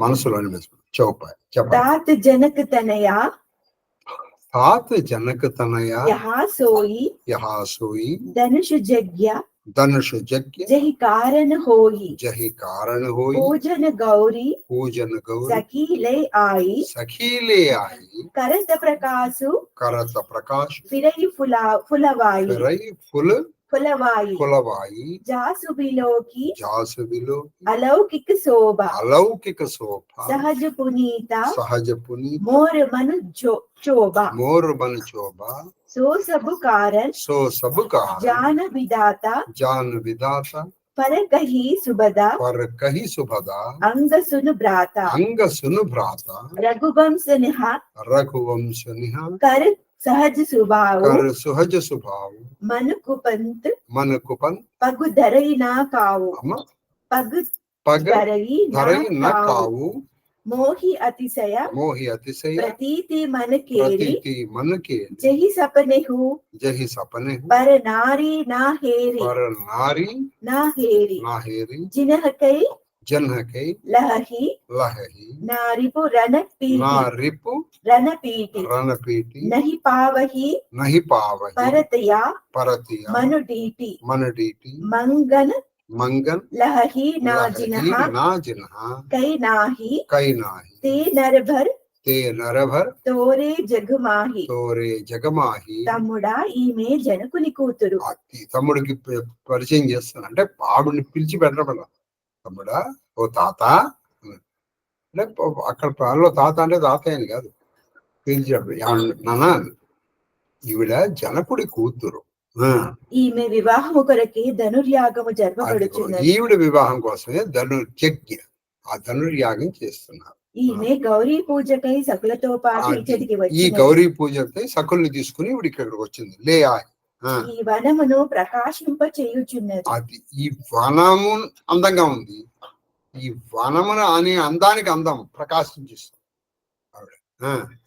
మనసులోని చౌపాయ్ చెప్పండి. జనక తనయ యహాసోయి ధనుషు జగ్య జహి కారణ హోయి పూజన గౌరీ సఖీలే ఆయి కరత ప్రకాశు ఫిరయి ఫులవాయి జాసుబిలోకి అలౌకిక శోభ సహజ పునీత మోరు మను శోభ సో సబు కారన్ सो सब कारण జాన విధాత जान विधाता పర కహి సుబద पर कही सुभदा అంగ సును భ్రాత अंग सुन भ्राता రఘువంశ నిహ रघुवंश निहा కర సహజ స్వభావ कर सुहज स्वभाव మను కుపంత్ मन कुपन పగు ధరయి నా కావు अम పగు पग ధరయి धरई न నా కావు काऊ మోహి అతిశయ मोहि अतिशय ప్రతీతి మన కేరి प्रतीति मन के జహి సపనెహు जहि सपने పర నారీ నా హేరి पर नारी నా హేరి नाहेरी జినహకై जन्ह के లహి लहही నారిపు రణపీటి ना रिपु రణపీటి रणपीति నహి పావహి नहीं पावही పరతయా परतिया మనుడీటి मन डीटी మంగన मंगन లహి నా लहही జినహ ना जिन्हा కై నాహి कई नाही తే నరభర్ ते नरभर తోరే జగమాహి तोरे जगमाही తమ్ముడా ఈమె జనకుని కూతురు ఈ తమ్ముడికి పరిచయం చేస్తాను అంటే ఆవిడని పిలిచి పెట్టబడ తమ్ముడా ఓ తాత అంటే అక్కడ ప్రాణంలో తాత అంటే తాత అని కాదు పిలిచాడు నాన్న ఈవిడ జనకుడి కూతురు ఈమె వివాహము కొరకే ధనుర్యాగము జరపబడుచున్నది ఈవిడ వివాహం కోసమే ధనుర్యజ్ఞ ఆ ధనుర్యాగం చేస్తున్నారు ఈమె గౌరీ పూజకై సకులతో పాటు ఇచ్చటికి ఈ వచ్చి గౌరీ పూజకి సకుల్ని తీసుకుని ఈవిడ ఇక్కడికి వచ్చింది లే ఈ వనమును ప్రకాశింప చేయుచున్నది అది ఈ వనము అందంగా ఉంది ఈ వనమును అనే అందానికి అందం ప్రకాశించేస్తుంది ఆవిడ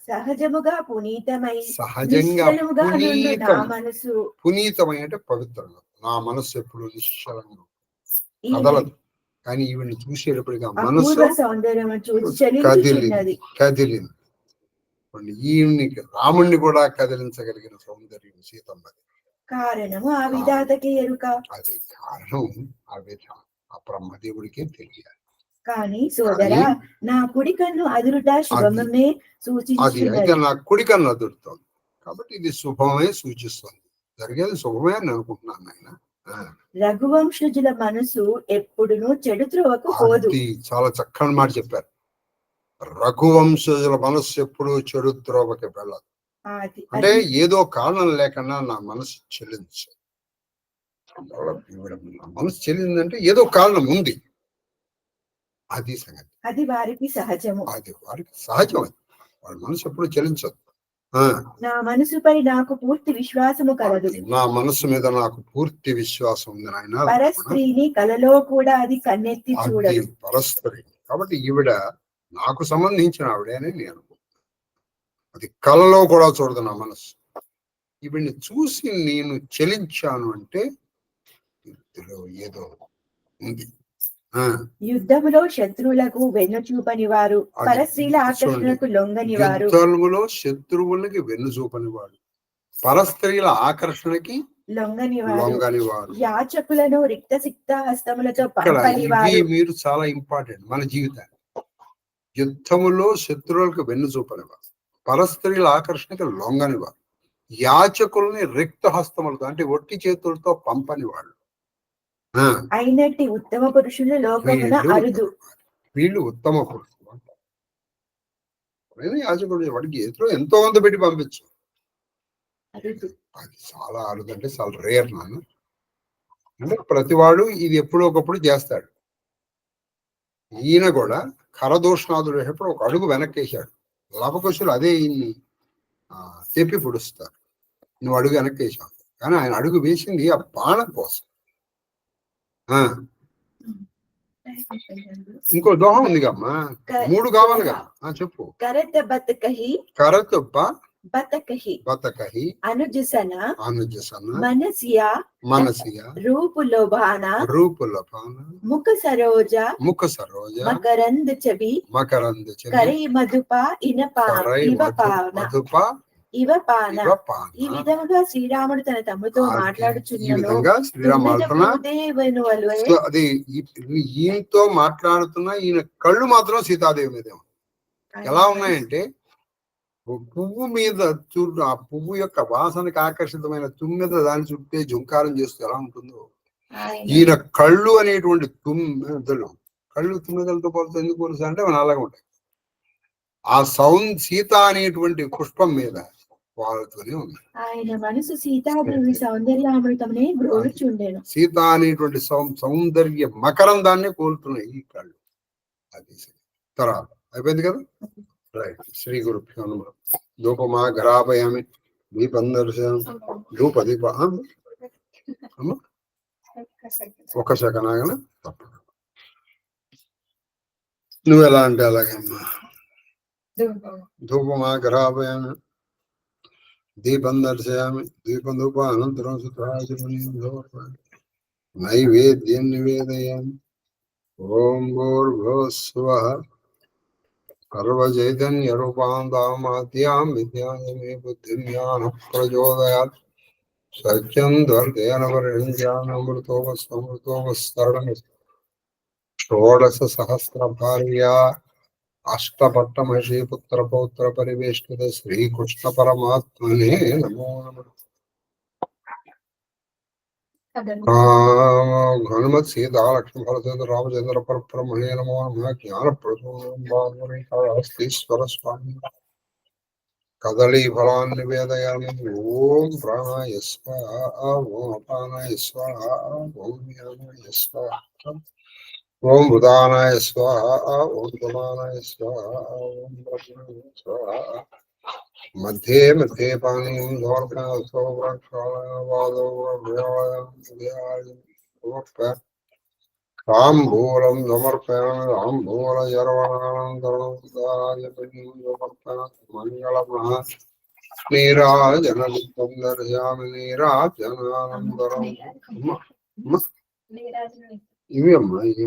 సహజముగా పునీతమై సహజంగా నిశ్చలముగా నుండు నా మనసు పునీతమై అంటే పవిత్రంగా నా మనస్సు ఎప్పుడు నిశ్చలంగా ఈమె కదలదు కానీ ఈవిని చూసేటప్పటికి ఆ మనసు అపూర్వ సౌందర్యము చూసి చలించుచున్నది కదిలింది ఈయనకి రాముణ్ణి కూడా కదిలించగలిగిన సౌందర్యం సీతమ్మది కారణము ఆ విధాతకి ఎరుక అది కారణం ఆ బ్రహ్మదేవుడికే తెలియాలి కానీ సోదరా నా కుడి కన్ను అదురుట శుభమే అది సూచించున్నది అయితే నా కుడి కన్ను అదురుతోంది కాబట్టి ఇది శుభమే సూచిస్తుంది జరిగేది శుభమే అని అనుకుంటున్నాను ఆయన రఘువంశజుల మనసు ఎప్పుడును చెడు త్రోవకు పోదు అది చాలా చక్కని మాట చెప్పారు రఘువంశజుల మనస్సు ఎప్పుడు చెడు త్రోవకి వెళ్ళదు అంటే ఏదో కారణం లేకుండా నా మనసు చెల్లించు నా మనసు చెల్లిందంటే ఏదో కారణం ఉంది అది సంగతి అది వారికి సహజము అది వారికి సహజం అది వాళ్ళ మనసు ఎప్పుడు చెల్లించదు నా మనసుపై నాకు పూర్తి విశ్వాసము కలదు నా మనసు మీద నాకు పూర్తి విశ్వాసం ఉంది నాయన పరస్త్రీని కలలో కూడా అది కన్నెత్తి చూడదు పరస్త్రీ కాబట్టి ఈవిడ నాకు సంబంధించిన ఆవిడే అని నేను అది కలలో కూడా చూడదు నా మనసు ఈవిడ్ని చూసి నేను చెలించాను అంటే ఇందులో ఏదో ఉంది యుద్ధములో శత్రువులకు వెన్ను చూపని వారు పరస్త్రీల ఆకర్షణకు లొంగని వారు యుద్ధములో శత్రువులకి వెన్ను చూపని వాడు పరస్త్రీల ఆకర్షణకి లొంగని వారు యాచకులను రిక్త సిక్త హస్తములతో పంపని వారు మీరు చాలా ఇంపార్టెంట్ మన జీవితాన్ని యుద్ధములో శత్రువులకు వెన్ను చూపని వారు పరస్త్రీల ఆకర్షణకి లొంగని వారు యాచకుల్ని రిక్త హస్తములతో అంటే ఒట్టి చేతులతో పంపని వాళ్ళు అయినట్టి ఉత్తమ పురుషులు లోకమున అరుదు వీళ్ళు ఉత్తమ పురుషులు అంటారు యాచకుడు వాడికి చేతిలో ఎంతో కొంత పెట్టి పంపించు అది చాలా అరుదు అంటే చాలా రేర్ నాన్న అంటే ప్రతివాడు ఇది ఎప్పుడో ఒకప్పుడు చేస్తాడు ఈయన కూడా కరదూషణాదుడు ఎప్పుడు ఒక అడుగు వెనక్కేశాడు లవకుశులు అదే ఈయన్ని తెప్పి పొడుస్తారు నువ్వు అడుగు వెనక్కేసావు కానీ ఆయన అడుగు వేసింది ఆ బాణం కోసం ఇంకో దోహం ఉంది కమ్మా 3 కావాలిగా చెప్పు కరతుబ్బ బతకహి అనుజసన మనసియ రూపులోభాన ముఖ సరోజ మకరంద చవి కరై మధుప ఇవపాన ఈ విధంగా శ్రీరాముడు తన తమ్ముతో అది ఈయనతో మాట్లాడుతున్నా ఈయన కళ్ళు మాత్రం సీతాదేవి మీద ఎలా ఉన్నాయంటే పువ్వు మీద చూడు ఆ పువ్వు యొక్క వాసనకి ఆకర్షితమైన తుమ్మెద దాని చుట్టే జుంకారం చేస్తూ ఎలా ఉంటుందో ఈయన కళ్ళు అనేటువంటి తుమ్మెదలు కళ్ళు తుమ్మెదలతో పోలితే ఎందుకు పోలుస్తా అంటే మన అలాగే ఉంటాయి ఆ సీత అనేటువంటి పుష్పం మీద పారుతూనే ఉన్నాయి. ఆయన మనసు సీతాదేవి సౌందర్యామృతమునే గ్రోలుచుండెను. సీత అనేటువంటి సౌందర్య మకరందాన్ని కోరుతున్నాయి ఈ కళ్ళు. అది తర్వాత అయిపోయింది కదా. రైట్. శ్రీ గురుభ్యో నమః. ధూపమా ఘరాపయామి దీపం దర్శనం ధూప దీప ఒక సెకండ్ ఆగన తప్ప నువ్వు ఎలా అంటే అలాగమ్మా. ధూపమా ఘరాపయామి దీపం దర్శయామి దీపం ధూప అనంతరం నైవేద్యం నివేదయామి. ఓం భూర్భువస్సువః సర్వచైతన్య రూపాంతామాద్యాం విద్యామే బుద్ధిం జ్ఞానం ప్రచోదయాత్. సత్యం ధ్వర్తేన వరేణ్యామృతోపస్తరణం షోడశ సహస్ర భార్య అష్టపట్టమహి పుత్ర పౌత్ర పరివేష్టిత శ్రీకృష్ణ పరమాత్మనే నమో నమః. హనుమత్ సీతా లక్ష్మణ భరత రామచంద్ర పరబ్రహ్మణే నమో నమః. జ్ఞాన ప్రసూస్తీశ్వర స్వామి కదళీ ఫలాన్ని నివేదయామి. ఓం ప్రాణాయ స్వాహ ఓం అపానాయ స్వాహ ఓం జ్ఞానాయ స్వాహ ఓం ఉదానాయ స్వాహ ఓం సమానాయ స్వాహ ఓం బ్రహ్మణే స్వాహ. మధ్యే మధ్యే పానీయం తాంబూలం సమర్పయామి. తాంబూల యర్వణానంతరం మంగళమః. నీరాజనం దర్శయామి. నీరాజనానంతరం ఇవి అమ్మా ఇవి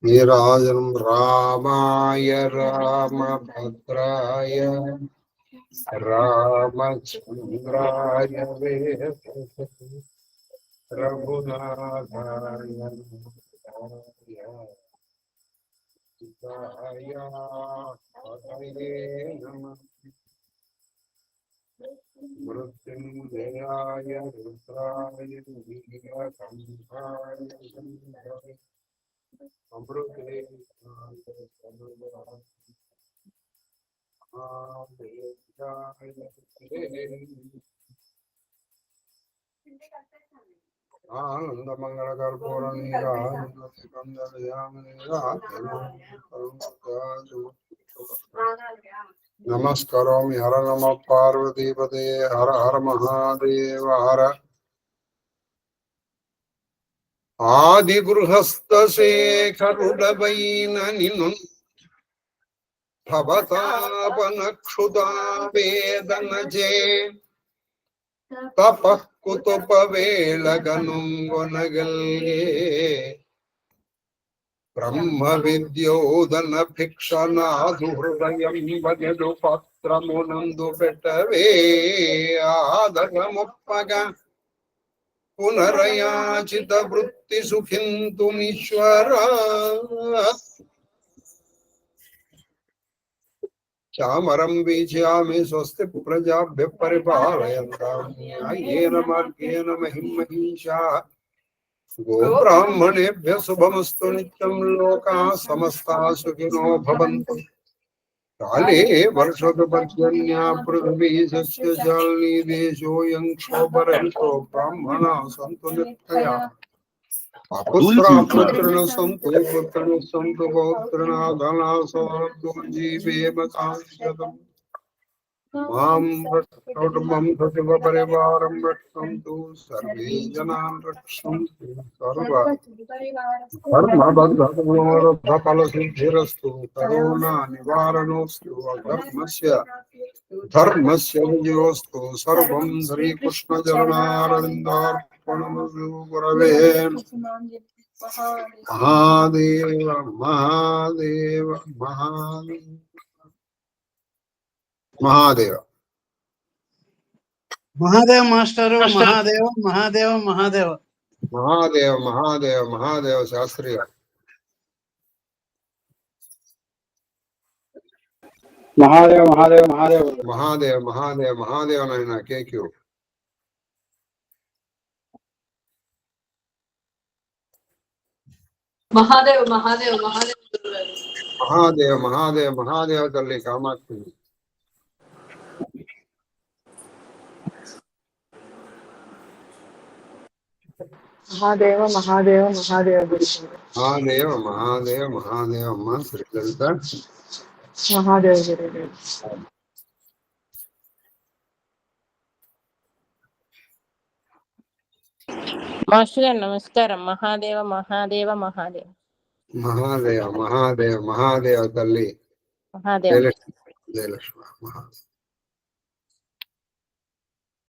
నీరాజనం రామాయ రామభద్రాయ రామచంద్రాయ వేదసే రఘునాథాయ సీతాయ పతయే నమః. మృత్యుంజయాయ రుద్రాయ నీలకంఠాయ శంకరాయ అమృతే ఆనందమంగళ కర్పూర నమస్కరోమి. హర నమ పార్వతీపదే హర హర మహాదేవ హర. ఆది గృహస్థ శేఖరుడవైన నిన్ను భవతాపనక్షుదా వేదనజే తపఃకుతుప వేళగనుంగొనగల్గే బ్రహ్మ విద్యోదన భిక్షనాథు హృదయం వగడు పత్రమునందు పెట్టవే ఆదరముప్పగా పునరయాచిత వృత్తి సుఖింతుమీశ్వర. చామరం వీచ్యామి స్వస్తి ప్రజాభ్య పరిపాలయంతాం న్యాయేన మార్గేణ మహిం మహిషాః. గోబ్రాహ్మణేభ్య శుభమస్తు నిత్యం. లోకాః సమస్తాః సుఖినో భవంతు. కాలే వర్షతు పర్జన్యా పృథివీ సస్యశాలినీ దేశోऽयं క్షోభరహితో బ్రాహ్మణాః సంతు నిర్భయాః. పుత్రిణః సంతు పుత్రిణః సంతు పౌత్రిణః ధనాః సమృద్ధో జీవేమ కాంక్షతం. మాం కుటుంబం సచివ పరివారం రక్షन्तు. సర్వే జనాన్ రక్షन्तు. సర్వ ధర్మబద్ధ సిద్ధిరస్తు. కరోనా నివారణోస్తు. ధర్మస్య విజయోస్తు. సర్వం శ్రీకృష్ణ చరణారవిందార్పణమస్తు. గురవే మహాదేవ మహాదేవ మహాదేవ మహాదేవ మహాదేవ మాస్టరు. మహాదేవ మహాదేవ మహాదేవ మహాదేవ మహాదేవ మహాదేవ శాస్త్రి గారు. మహాదేవ మహాదేవ మహాదేవ మహాదేవ మహాదేవ మహాదేవ నాయన కేక్యూ. మహాదేవ మహాదేవ మహాదేవ మహాదేవ మహాదేవ మహాదేవ తల్లి కామాక్షి. మహాదేవ మహాదేవ మహాదేవ గురుదేవ. మహాదేవ మహాదేవ మహాదేవ అమ్మ శ్రీ లలిత. మహాదేవ గురుదేవ. మాస్టర్ గారు నమస్కారం. మహాదేవ మహాదేవ మహాదేవ మహాదేవ మహాదేవ మహాదేవ తల్లి మహాదేవ. జయలక్ష్మి జయలక్ష్మి మహాదేవ.